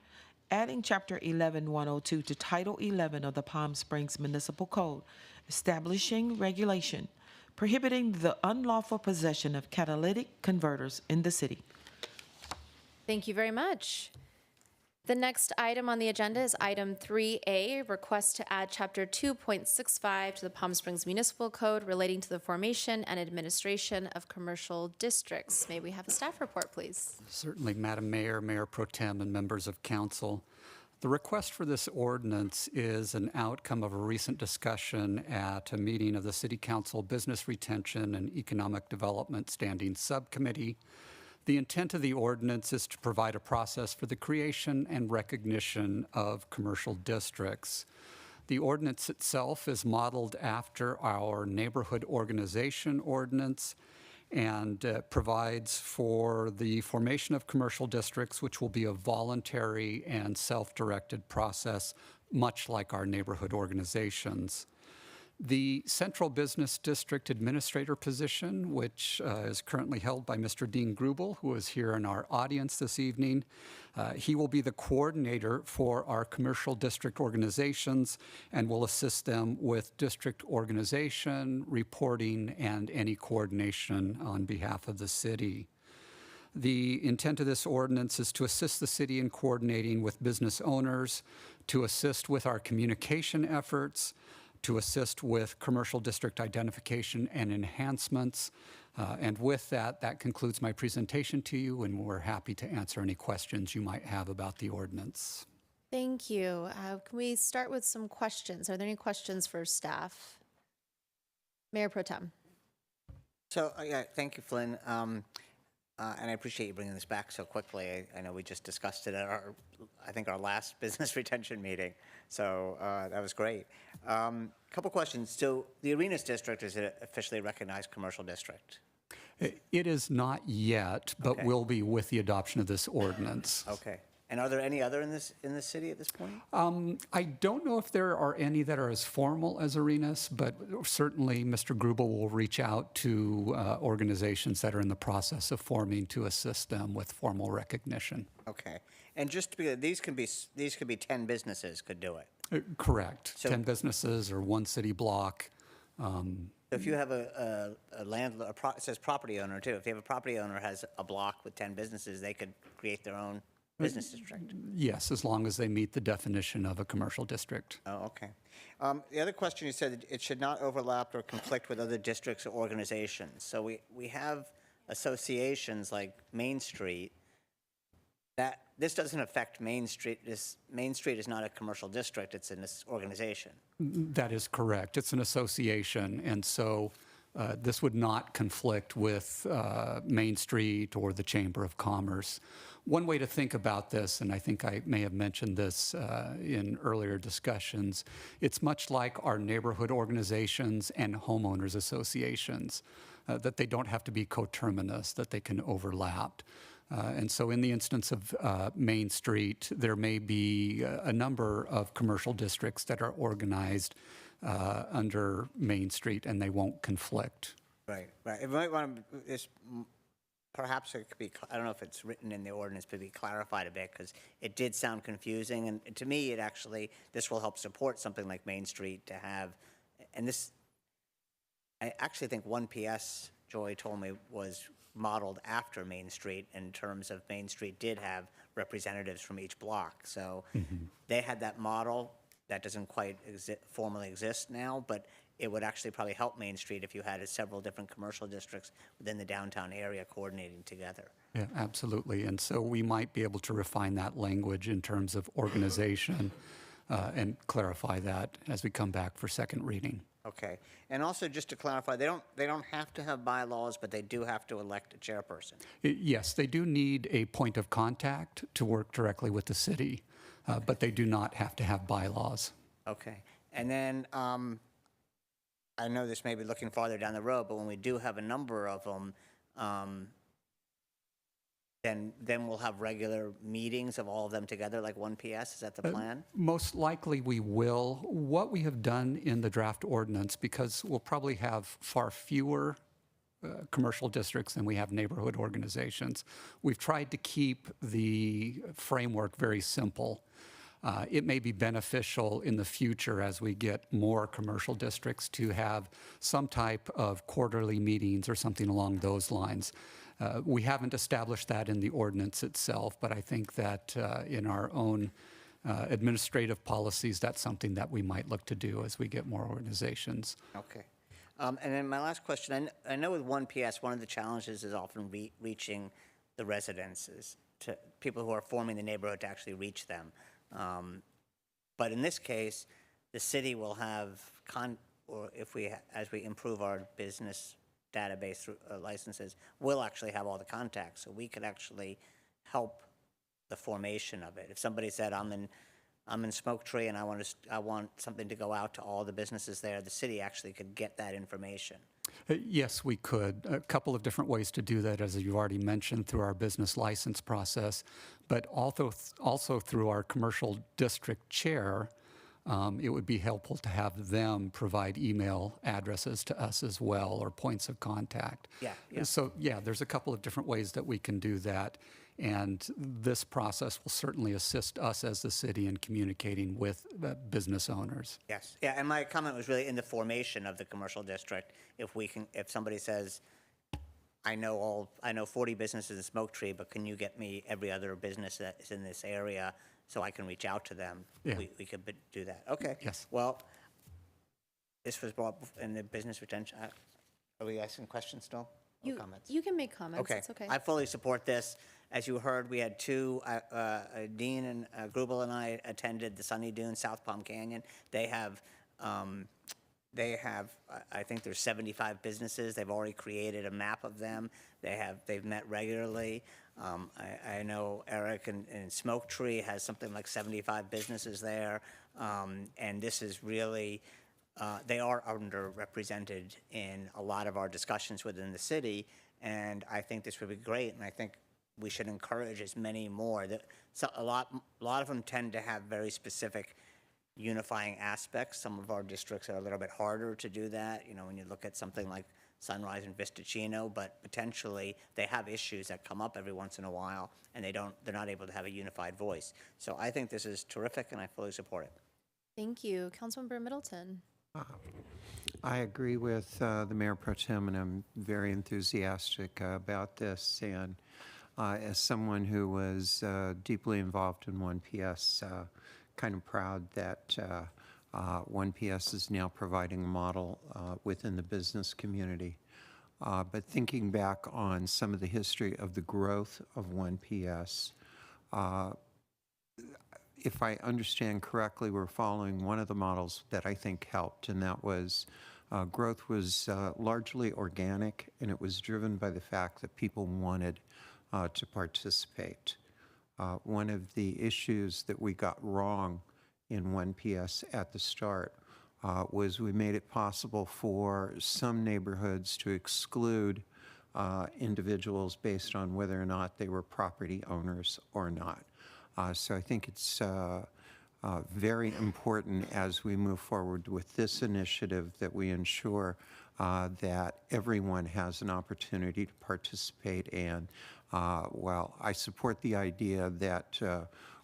adding Chapter 11-102 to Title 11 of the Palm Springs Municipal Code, establishing regulation prohibiting the unlawful possession of catalytic converters in the city. Thank you very much. The next item on the agenda is item 3A, request to add Chapter 2.65 to the Palm Springs Municipal Code relating to the formation and administration of commercial districts. May we have a staff report, please? Certainly, Madam Mayor, Mayor Pro Tem, and members of council. The request for this ordinance is an outcome of a recent discussion at a meeting of the City Council Business Retention and Economic Development Standing Subcommittee. The intent of the ordinance is to provide a process for the creation and recognition of commercial districts. The ordinance itself is modeled after our neighborhood organization ordinance and provides for the formation of commercial districts, which will be a voluntary and self-directed process, much like our neighborhood organizations. The Central Business District Administrator position, which is currently held by Mr. Dean Grubel, who is here in our audience this evening, he will be the coordinator for our commercial district organizations and will assist them with district organization, reporting, and any coordination on behalf of the city. The intent of this ordinance is to assist the city in coordinating with business owners, to assist with our communication efforts, to assist with commercial district identification and enhancements. And with that, that concludes my presentation to you, and we're happy to answer any questions you might have about the ordinance. Thank you. Can we start with some questions? Are there any questions for staff? Mayor Pro Tem. So, thank you, Flynn. And I appreciate you bringing this back so quickly. I know we just discussed it at our last business retention meeting. So that was great. Couple questions. So the Arenas District is an officially recognized commercial district? It is not yet, but will be with the adoption of this ordinance. Okay. And are there any other in this city at this point? I don't know if there are any that are as formal as Arenas, but certainly Mr. Grubel will reach out to organizations that are in the process of forming to assist them with formal recognition. Okay. And just to be clear, these could be 10 businesses could do it? Correct. So 10 businesses or one city block. If you have a landlord, it says property owner too. If you have a property owner has a block with 10 businesses, they could create their own business district? Yes, as long as they meet the definition of a commercial district. Oh, okay. The other question, you said that it should not overlap or conflict with other districts or organizations. So we have associations like Main Street, that this doesn't affect Main Street. Main Street is not a commercial district, it's an organization. That is correct. It's an association, and so this would not conflict with Main Street or the Chamber of Commerce. One way to think about this, and I think I may have mentioned this in earlier discussions, it's much like our neighborhood organizations and homeowners associations, that they don't have to be coterminous, that they can overlap. And so in the instance of Main Street, there may be a number of commercial districts that are organized under Main Street, and they won't conflict. Right, right. It might want to, perhaps it could be, I don't know if it's written in the ordinance, but be clarified a bit, because it did sound confusing. And to me, it actually, this will help support something like Main Street to have, and this, I actually think 1PS, Joy told me, was modeled after Main Street in terms of Main Street did have representatives from each block. So they had that model that doesn't quite formally exist now, but it would actually probably help Main Street if you had several different commercial districts within the downtown area coordinating together. Yeah, absolutely. And so we might be able to refine that language in terms of organization and clarify that as we come back for second reading. Okay. And also, just to clarify, they don't have to have bylaws, but they do have to elect a chairperson. Yes, they do need a point of contact to work directly with the city, but they do not have to have bylaws. Okay. And then I know this may be looking farther down the road, but when we do have a number of them, then we'll have regular meetings of all of them together, like 1PS? Is that the plan? Most likely we will. What we have done in the draft ordinance, because we'll probably have far fewer commercial districts than we have neighborhood organizations, we've tried to keep the framework very simple. It may be beneficial in the future as we get more commercial districts to have some type of quarterly meetings or something along those lines. We haven't established that in the ordinance itself, but I think that in our own administrative policies, that's something that we might look to do as we get more organizations. Okay. And then my last question, I know with 1PS, one of the challenges is often reaching the residences, to people who are forming the neighborhood to actually reach them. But in this case, the city will have, or if as we improve our business database through licenses, we'll actually have all the contacts. So we could actually help the formation of it. If somebody said, I'm in Smoke Tree and I want something to go out to all the businesses there, the city actually could get that information. Yes, we could. A couple of different ways to do that, as you already mentioned, through our business license process, but also through our commercial district chair. It would be helpful to have them provide email addresses to us as well, or points of contact. Yeah. So, yeah, there's a couple of different ways that we can do that. And this process will certainly assist us as the city in communicating with business owners. Yes. Yeah, and my comment was really in the formation of the commercial district. If somebody says, I know 40 businesses in Smoke Tree, but can you get me every other business that is in this area so I can reach out to them? Yeah. We could do that. Okay. Yes. Well, this was brought in the business retention. Are we asking questions still? Or comments? You can make comments. Okay. It's okay. I fully support this. As you heard, we had two, Dean and Grubel and I attended the Sunny Dunes, South Palm Canyon. They have, I think there's 75 businesses. They've already created a map of them. They've met regularly. I know Eric in Smoke Tree has something like 75 businesses there. And this is really, they are underrepresented in a lot of our discussions within the city. And I think this would be great. And I think we should encourage as many more. A lot of them tend to have very specific unifying aspects. Some of our districts are a little bit harder to do that, when you look at something like Sunrise and Vistachino, but potentially they have issues that come up every once in a while, and they're not able to have a unified voice. So I think this is terrific, and I fully support it. Thank you. Councilmember Middleton. I agree with the Mayor Pro Tem, and I'm very enthusiastic about this. And As someone who was deeply involved in 1PS, kind of proud that 1PS is now providing a model within the business community. But thinking back on some of the history of the growth of 1PS, if I understand correctly, we're following one of the models that I think helped, and that was growth was largely organic, and it was driven by the fact that people wanted to participate. One of the issues that we got wrong in 1PS at the start was we made it possible for some neighborhoods to exclude individuals based on whether or not they were property owners or not. So I think it's very important as we move forward with this initiative that we ensure that everyone has an opportunity to participate. And while I support the idea that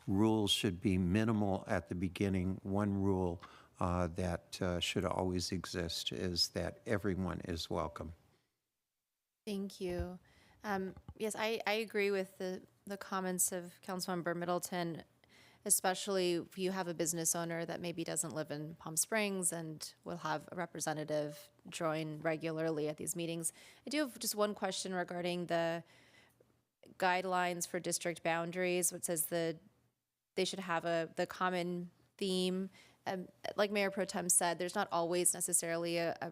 rules should be minimal at the beginning, one rule that should always exist is that everyone is welcome. Thank you. Yes, I agree with the comments of Councilmember Middleton, especially if you have a business owner that maybe doesn't live in Palm Springs and will have a representative join regularly at these meetings. I do have just one question regarding the guidelines for district boundaries, which says they should have the common theme. Like Mayor Pro Tem said, there's not always necessarily a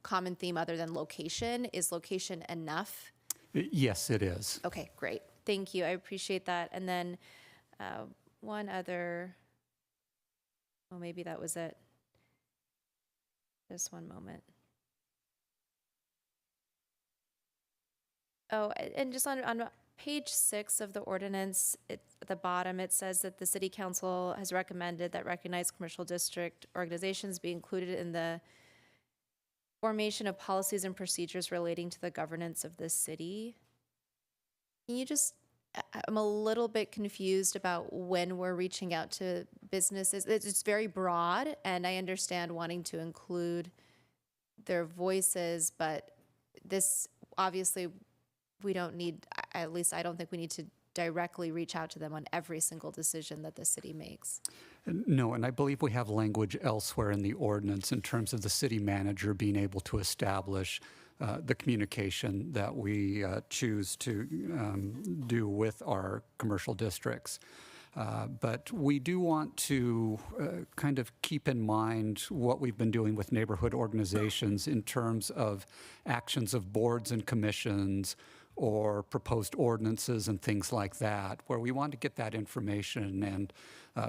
common theme other than location. Is location enough? Yes, it is. Okay, great. Thank you. I appreciate that. And then one other, well, maybe that was it. Just one moment. Oh, and just on page 6 of the ordinance, at the bottom, it says that the City Council has recommended that recognized commercial district organizations be included in the formation of policies and procedures relating to the governance of the city. Can you just, I'm a little bit confused about when we're reaching out to businesses. It's very broad, and I understand wanting to include their voices, but this, obviously, we don't need, at least I don't think we need to directly reach out to them on every single decision that the city makes. No, and I believe we have language elsewhere in the ordinance in terms of the city manager being able to establish the communication that we choose to do with our commercial districts. But we do want to kind of keep in mind what we've been doing with neighborhood organizations in terms of actions of boards and commissions or proposed ordinances and things like that, where we want to get that information and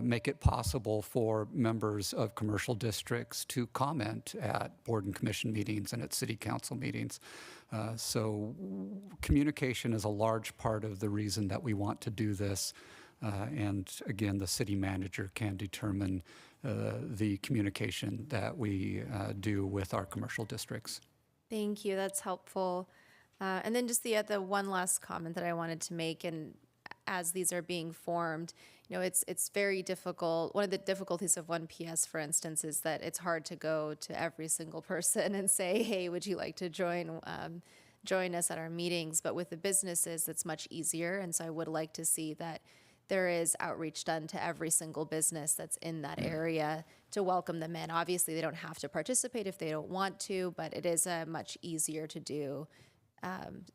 make it possible for members of commercial districts to comment at board and commission meetings and at city council meetings. So communication is a large part of the reason that we want to do this. And again, the city manager can determine the communication that we do with our commercial districts. Thank you, that's helpful. And then just the one last comment that I wanted to make, and as these are being formed, you know, it's very difficult. One of the difficulties of 1PS, for instance, is that it's hard to go to every single person and say, hey, would you like to join us at our meetings? But with the businesses, it's much easier. And so I would like to see that there is outreach done to every single business that's in that area to welcome them in. Obviously, they don't have to participate if they don't want to, but it is much easier to do.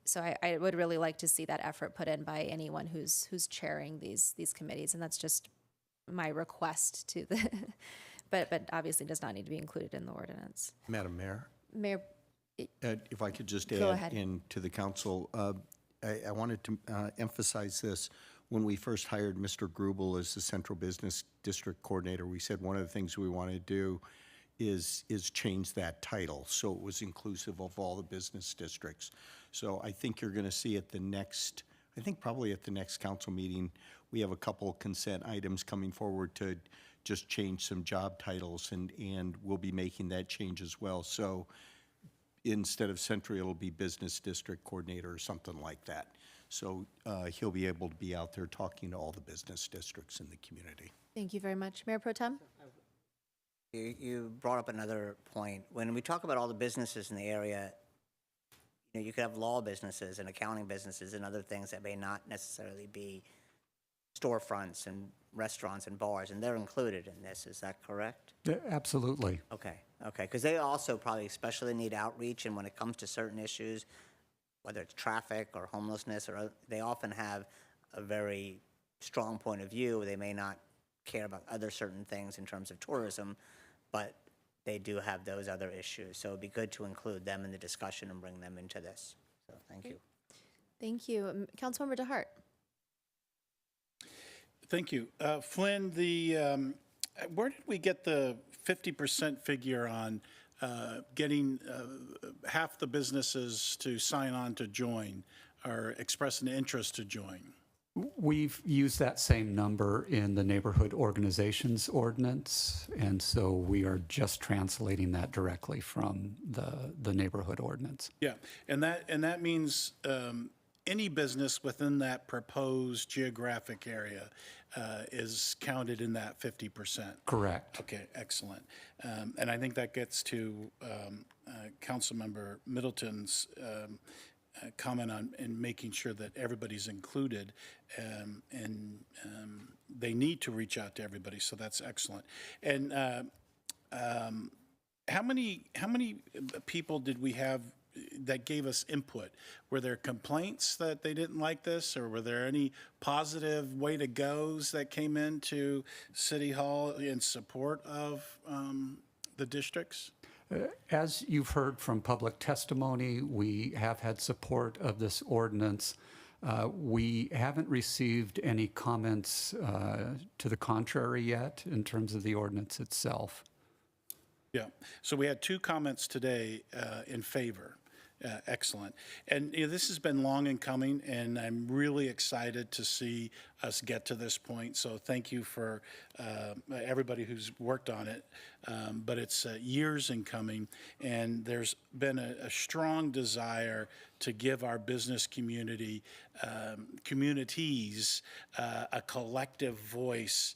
So I would really like to see that effort put in by anyone who's chairing these committees, and that's just my request to the, but obviously does not need to be included in the ordinance. Madam Mayor? Mayor, If I could just Go add ahead. in to the council, I wanted to emphasize this. When we first hired Mr. Grubel as the Central Business District Coordinator, we said one of the things we want to do is change that title so it was inclusive of all the business districts. So I think you're going to see at the next, I think probably at the next council meeting, we have a couple consent items coming forward to just change some job titles, and we'll be making that change as well. So instead of Central, it'll be Business District Coordinator or something like that. So he'll be able to be out there talking to all the business districts in the community. thank you very much. Mayor Pro Tem? You brought up another point. When we talk about all the businesses in the area, you know, you could have law businesses and accounting businesses and other things that may not necessarily be storefronts and restaurants and bars, and they're included in this. Is that correct? Yeah, absolutely. Okay, because they also probably especially need outreach, and when it comes to certain issues, whether it's traffic or homelessness, or they often have a very strong point of view. They may not care about other certain things in terms of tourism, but they do have those other issues. So it'd be good to include them in the discussion and bring them into this. So thank you. Thank you. Councilmember DeHart. Thank you. Flynn, where did we get the 50% figure on getting half the businesses to sign on to join or express an interest to join? We've used that same number in the neighborhood organizations ordinance, and so we are just translating that directly from the neighborhood ordinance. Yeah, and that means any business within that proposed geographic area is counted in that 50%. Correct. Okay, excellent. And I think that gets to Councilmember Middleton's comment on in making sure that everybody's included, and they need to reach out to everybody. So that's excellent. And how many people did we have that gave us input? Were there complaints that they didn't like this, or were there any positive way to goes that came into City Hall in support of the districts? As you've heard from public testimony, we have had support of this ordinance. We haven't received any comments to the contrary yet in terms of the ordinance itself. Yeah, so we had 2 comments today in favor. Excellent. And this has been long in coming, and I'm really excited to see us get to this point. So thank you for everybody who's worked on it. But it's years in coming, and there's been a strong desire to give our business communities a collective voice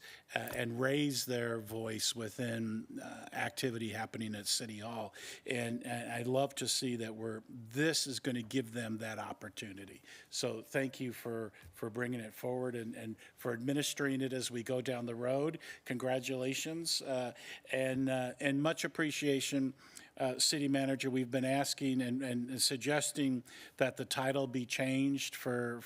and raise their voice within activity happening at City Hall. And I'd love to see that this is going to give them that opportunity. So thank you for bringing it forward and for administering it as we go down the road. Congratulations and much appreciation. City Manager, we've been asking and suggesting that the title be changed for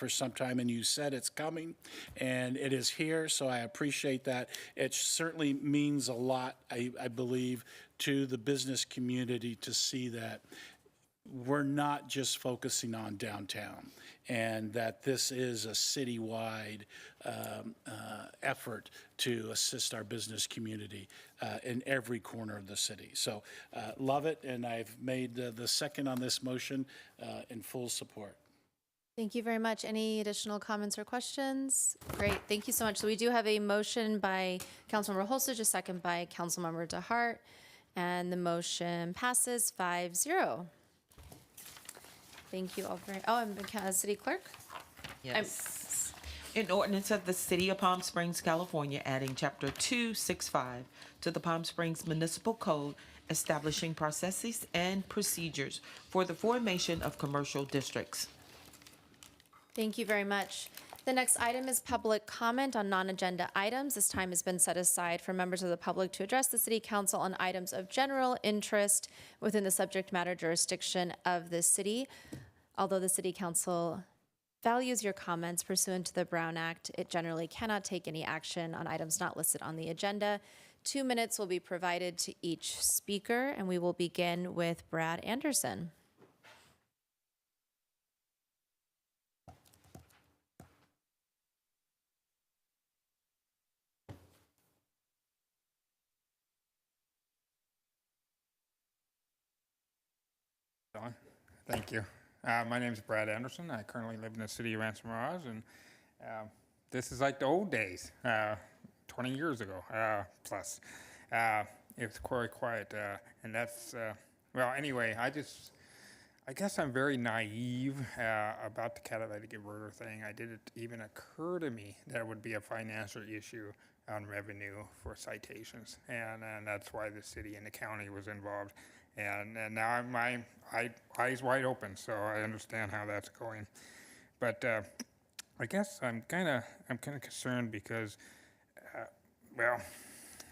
some time, and you said it's coming, and it is here, so I appreciate that. It certainly means a lot, I believe, to the business community to see that we're not just focusing on downtown, and that this is a citywide effort to assist our business community in every corner of the city. So love it, and I've made the second on this motion in full support. Thank you very much. Any additional comments or questions? Great, thank you so much. So we do have a motion by Councilmember Holstage, a second by Councilmember DeHart, and the motion passes 5-0. Thank you all very, and City Clerk? Yes. An ordinance of the City of Palm Springs, California, adding Chapter 265 to the Palm Springs Municipal Code, establishing processes and procedures for the formation of commercial districts. Thank you very much. The next item is public comment on non-agenda items. This time has been set aside for members of the public to address the City Council on items of general interest within the subject matter jurisdiction of the city. Although the City Council values your comments pursuant to the Brown Act, it generally cannot take any action on items not listed on the agenda. 2 minutes will be provided to each speaker, and we will begin with Brad Anderson. Thank you. My name is Brad Anderson. I currently live in the city of Rancho Mirage, and this is like the old days, 20 years ago plus. It was quite quiet, and that's, well, anyway, I guess I'm very naive about the catalytic converter thing. I didn't even occur to me that it would be a financial issue on revenue for citations, and that's why the city and the county was involved. and now my eyes wide open, so I understand how that's going. But I guess I'm kind of concerned because, well,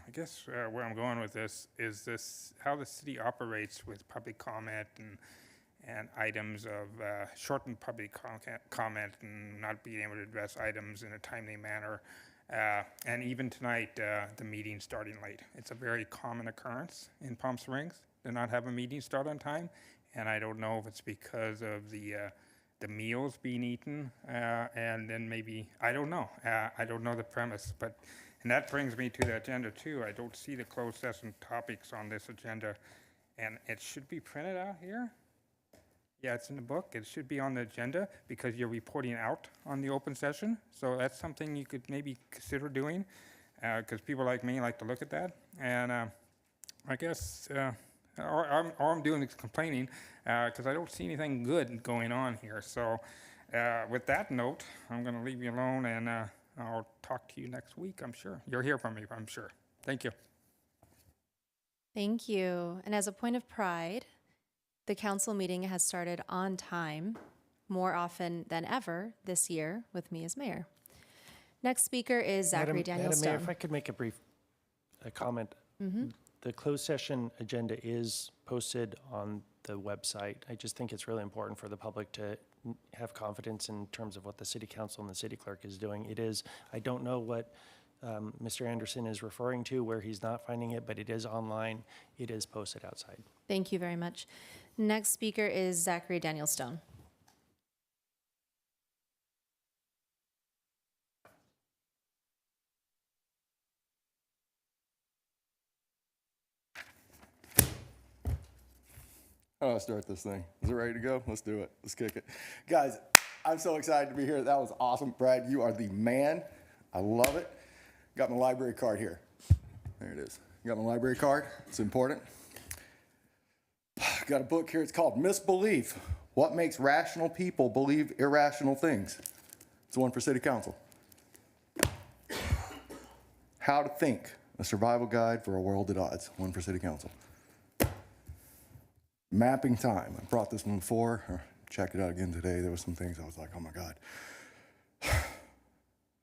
I guess where I'm going with this is how the city operates with public comment and items of shortened public comment and not being able to address items in a timely manner. And even tonight, the meeting starting late. It's a very common occurrence in Palm Springs to not have a meeting start on time. And I don't know if it's because of the meals being eaten, and then maybe, I don't know. I don't know the premise, and that brings me to the agenda too. I don't see the closed session topics on this agenda, and it should be printed out here. Yeah, it's in the book. It should be on the agenda because you're reporting out on the open session. So that's something you could maybe consider doing, because people like me like to look at that. And I guess all I'm doing is complaining because I don't see anything good going on here. So with that note, I'm going to leave you alone, and I'll talk to you next week, I'm sure. You'll hear from me, I'm sure. Thank you. Thank you. And as a point of pride, the council meeting has started on time more often than ever this year with me as mayor. Next speaker is Zachary Daniel Madam Mayor, Stone. if I could make a brief comment. The closed session agenda is posted on the website. I just think it's really important for the public to have confidence in terms of what the city council and the city clerk is doing. It is, I don't know what Mr. Anderson is referring to where he's not finding it, but it is online. It is posted outside. Thank you very much. Next speaker is Zachary Daniel Stone. How do I start this thing? Is it ready to go? Let's do it. Let's kick it. Guys, I'm so excited to be here. That was awesome. Brad, you are the man. I love it. Got my library card here. There it is. Got my library card. It's important. Got a book here. It's called Misbelief: What Makes Rational People Believe Irrational Things. It's one for City Council. How to Think: A Survival Guide for a World at Odds. One for City Council. Mapping Time. I brought this one before. Check it out again today. There were some things I was like, oh my God.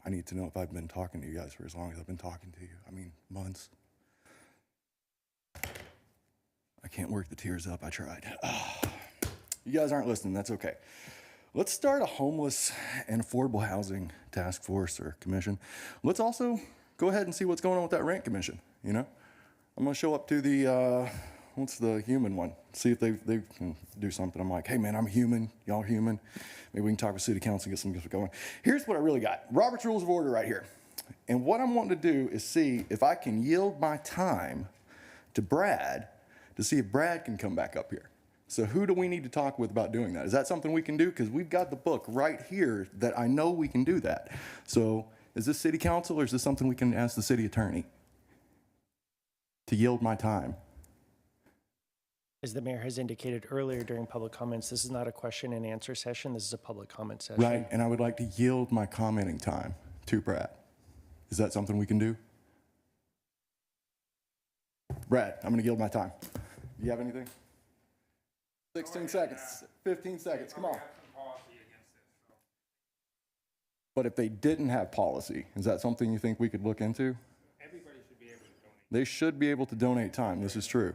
I need to know if I've been talking to you guys for as long as I've been talking to you. I mean, months. I can't work the tears up. I tried. You guys aren't listening. That's okay. Let's start a homeless and affordable housing task force or commission. Let's also go ahead and see what's going on with that rent commission, you know? I'm going to show up to the, what's the human one? See if they can do something. I'm like, hey man, I'm human. Y'all human. Maybe we can talk with city council and get some stuff going. Here's what I really got. Robert's Rules of Order right here. And what I'm wanting to do is see if I can yield my time to Brad to see if Brad can come back up here. So who do we need to talk with about doing that? Is that something we can do? Because we've got the book right here that I know we can do that. So is this city council or is this something we can ask the city attorney to yield my time? As the mayor has indicated earlier during public comments, this is not a question and answer session. This is a public comment session. Right, and I would like to yield my commenting time to Brad. Is that something we can do? Brad, I'm gonna yield my time. Do you have anything? 16 seconds, 15 seconds, come on. But if they didn't have policy, is that something you think we could look into? Everybody should be able to donate. They should be able to donate time. This is true.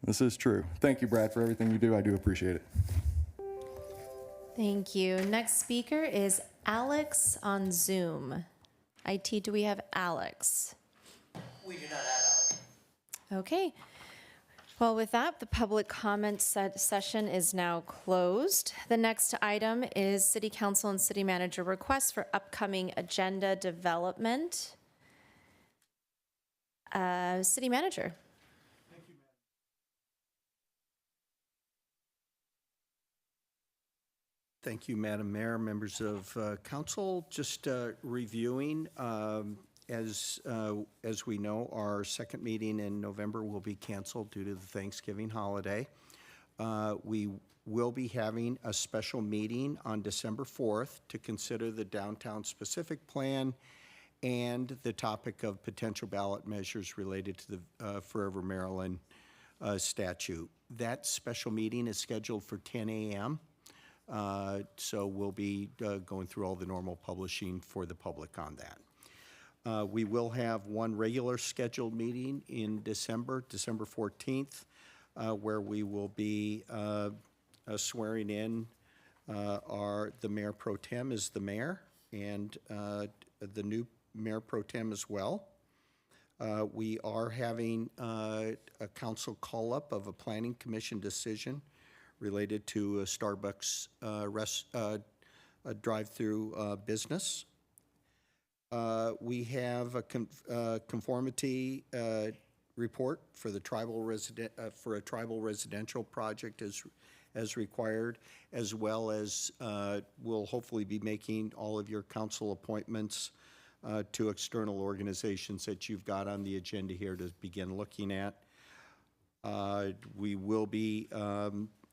This is true. Thank you, Brad, for everything you do. I do appreciate it. Thank you. Next speaker is Alex on Zoom. IT, do we have Alex? We do not have Alex. Okay. Well, with that, the public comment session is now closed. The next item is City Council and City Manager requests for upcoming agenda development. City Manager. Thank you, Madam Mayor, members of council. Just reviewing, as we know, our second meeting in November will be canceled due to the Thanksgiving holiday. We will be having a special meeting on December 4th to consider the downtown specific plan and the topic of potential ballot measures related to the Forever Maryland statute. That special meeting is scheduled for 10 a.m. So we'll be going through all the normal publishing for the public on that. We will have one regular scheduled meeting in December 14th, where we will be swearing in the Mayor Pro Tem as the mayor and the new Mayor Pro Tem as well. We are having a council call-up of a planning commission decision related to a Starbucks a drive-through business. We have a conformity report for the tribal for a tribal residential project as required, as well as we'll hopefully be making all of your council appointments to external organizations that you've got on the agenda here to begin looking at. We will be,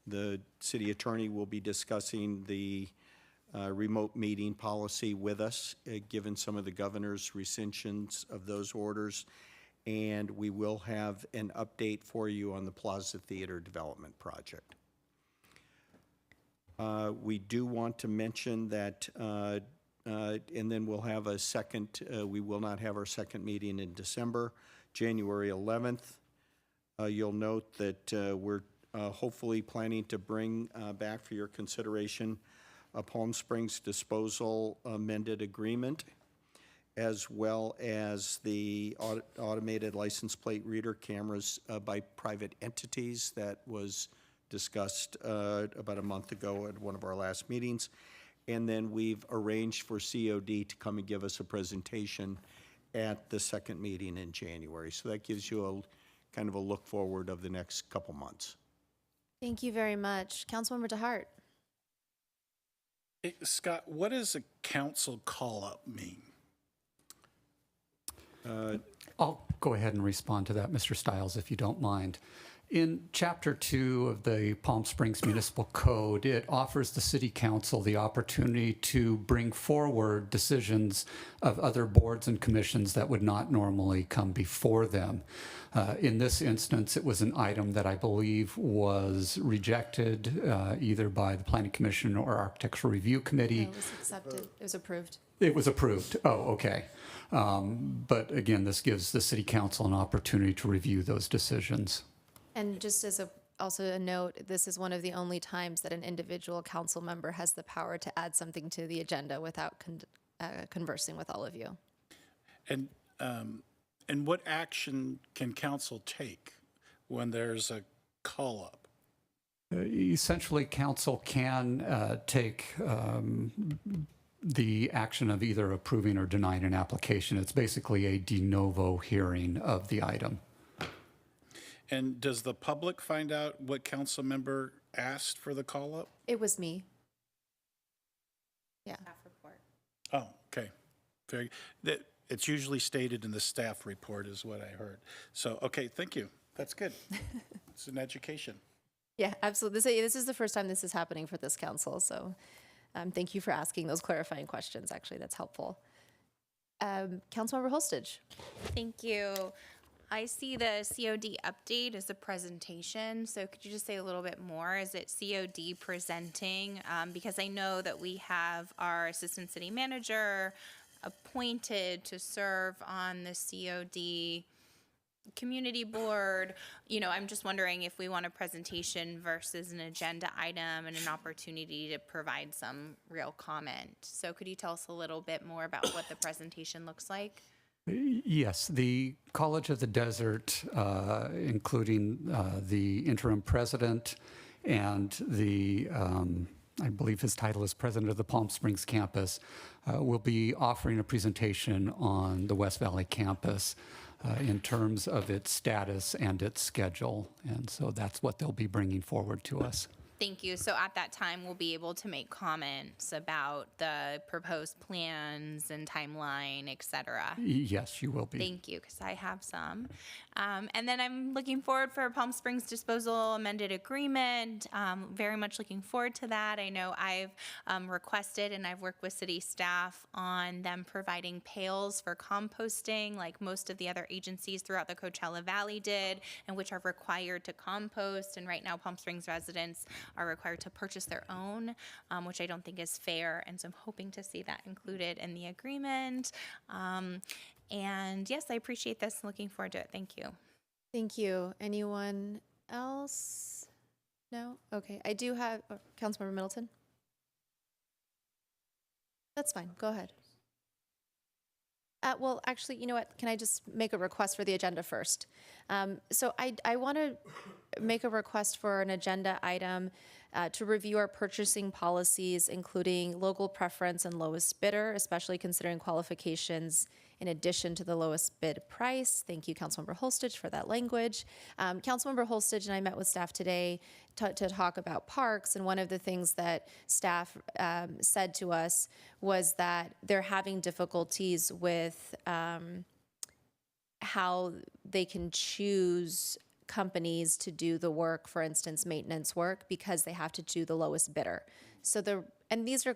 the city attorney will be discussing the remote meeting policy with us, given some of the governor's rescissions of those orders. And we will have an update for you on the Plaza Theater development project. We do want to mention that and then we'll have a second, we will not have our second meeting in December, January 11th. You'll note that we're hopefully planning to bring back for your consideration a Palm Springs disposal amended agreement, as well as the automated license plate reader cameras by private entities that was discussed about a month ago at one of our last meetings. And then we've arranged for COD to come and give us a presentation at the second meeting in January. So that gives you a kind of a look forward of the next couple months. Thank you very much. Councilmember DeHart. Hey, Scott, what does a council call-up mean? I'll go ahead and respond to that, Mr. Stiles, if you don't mind. In Chapter 2 of the Palm Springs Municipal Code, it offers the City Council the opportunity to bring forward decisions of other boards and commissions that would not normally come before them. In this instance, it was an item that I believe was rejected either by the Planning Commission or Architectural Review Committee. No, it was accepted. It was approved. It was approved. Oh, okay. But again, this gives the City Council an opportunity to review those decisions. And just as also a note, this is one of the only times that an individual council member has the power to add something to the agenda without conversing with all of you. And what action can council take when there's a call-up? Essentially, council can take the action of either approving or denying an application. It's basically a de novo hearing of the item. And does the public find out what council member asked for the call-up? It was me. Yeah. Staff report. Oh, okay. Very, it's usually stated in the staff report is what I heard. So, okay, thank you. That's good. It's an education. Yeah, absolutely. This is the first time this is happening for this council, so thank you for asking those clarifying questions. Actually, that's helpful. Councilmember Holstage. Thank you. I see the COD update as a presentation, so could you just say a little bit more? Is it COD presenting? Because I know that we have our assistant city manager appointed to serve on the COD community board. You know, I'm just wondering if we want a presentation versus an agenda item and an opportunity to provide some real comment. So could you tell us a little bit more about what the presentation looks like? Yes, the College of the Desert, including the interim president and the, I believe his title is president of the Palm Springs campus, will be offering a presentation on the West Valley campus in terms of its status and its schedule. And so that's what they'll be bringing forward to us. Thank you. So at that time, we'll be able to make comments about the proposed plans and timeline, et cetera. Yes, you will be. Thank you, because I have some. And then I'm looking forward for Palm Springs disposal amended agreement. Very much looking forward to that. I know I've requested and I've worked with city staff on them providing pails for composting, like most of the other agencies throughout the Coachella Valley did, and which are required to compost. And right now, Palm Springs residents are required to purchase their own, which I don't think is fair. And so I'm hoping to see that included in the agreement. And yes, I appreciate this. Looking forward to it. Thank you. Thank you. Anyone else? No? Okay. I do have Councilmember Middleton. That's fine. Go ahead. Well, actually, you know what? Can I just make a request for the agenda first? So I want to make a request for an agenda item to review our purchasing policies, including local preference and lowest bidder, especially considering qualifications in addition to the lowest bid price. Thank you, Councilmember Holstage, for that language. Councilmember Holstage and I met with staff today to talk about parks, and one of the things that staff said to us was that they're having difficulties with how they can choose companies to do the work, for instance, maintenance work, because they have to do the lowest bidder. So these are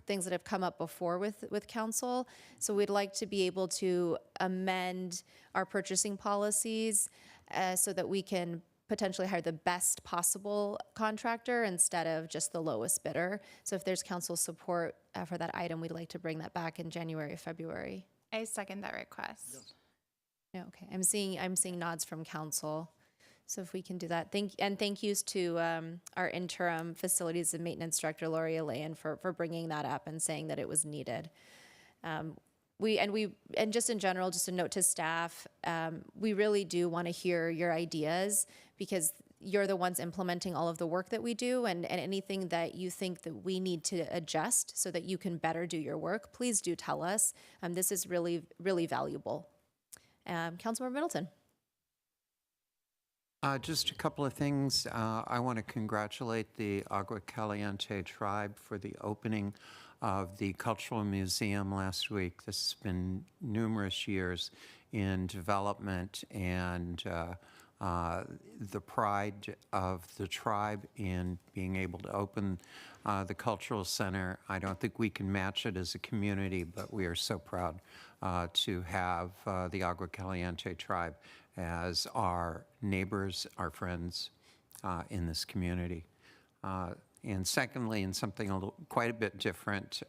things that have come up before with council. So we'd like to be able to amend our purchasing policies so that we can potentially hire the best possible contractor instead of just the lowest bidder. So if there's council support for that item, we'd like to bring that back in January or February. I second that request. Yeah, okay. I'm seeing nods from council. So if we can do that. Thank yous to our interim facilities and maintenance director, Lori Alain, for bringing that up and saying that it was needed. And just in general, just a note to staff, we really do want to hear your ideas because you're the ones implementing all of the work that we do, and anything that you think that we need to adjust so that you can better do your work, please do tell us. This is really, really valuable. Councilmember Middleton. Just a couple of things. I want to congratulate the Agua Caliente tribe for the opening of the Cultural Museum last week. This has been numerous years in development, and the pride of the tribe in being able to open the Cultural Center. I don't think we can match it as a community, but we are so proud to have the Agua Caliente tribe as our neighbors, our friends in this community. And secondly, and something quite a bit different,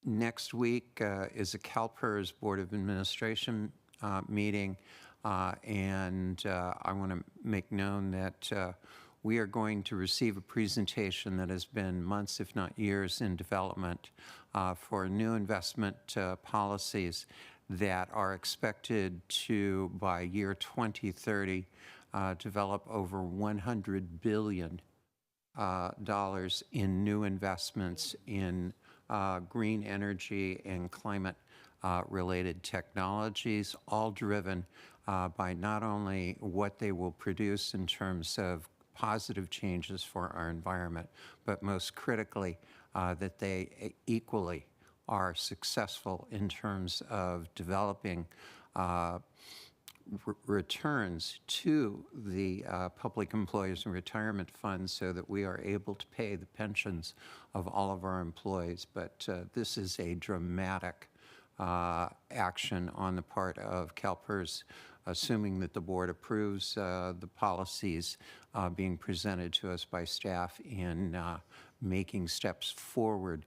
next week is a CalPERS Board of Administration meeting, and I want to make known that we are going to receive a presentation that has been months, if not years, in development for new investment policies that are expected to, by year 2030, develop over $100 billion in new investments in green energy and climate-related technologies, all driven by not only what they will produce in terms of positive changes for our environment, but most critically, that they equally are successful in terms of developing returns to the public employees and retirement funds so that we are able to pay the pensions of all of our employees. But this is a dramatic action on the part of CalPERS, assuming that the board approves the policies being presented to us by staff in making steps forward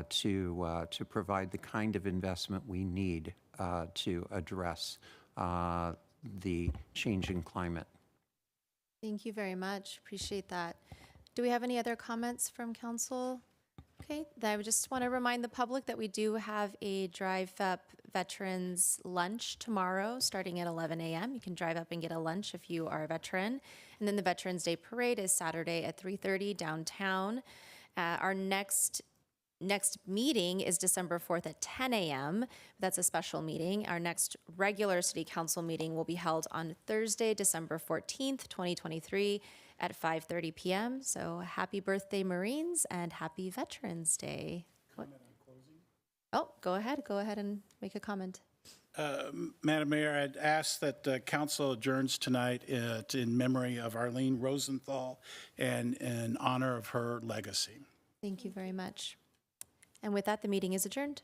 to provide the kind of investment we need to address the changing climate. Thank you very much. Appreciate that. Do we have any other comments from council? Okay, then I just want to remind the public that we do have a Drive Up Veterans Lunch tomorrow starting at 11 a.m. You can drive up and get a lunch if you are a veteran. And then the Veterans Day Parade is Saturday at 3:30 downtown. Our next next meeting is December 4th at 10 a.m. That's a special meeting. Our next regular city council meeting will be held on Thursday, December 14th, 2023 at 5:30 p.m. So happy birthday, Marines, and happy Veterans Day. Oh, go ahead and make a comment. Madam Mayor, I'd ask that the council adjourns tonight in memory of Arlene Rosenthal and in honor of her legacy. Thank you very much. And with that, the meeting is adjourned.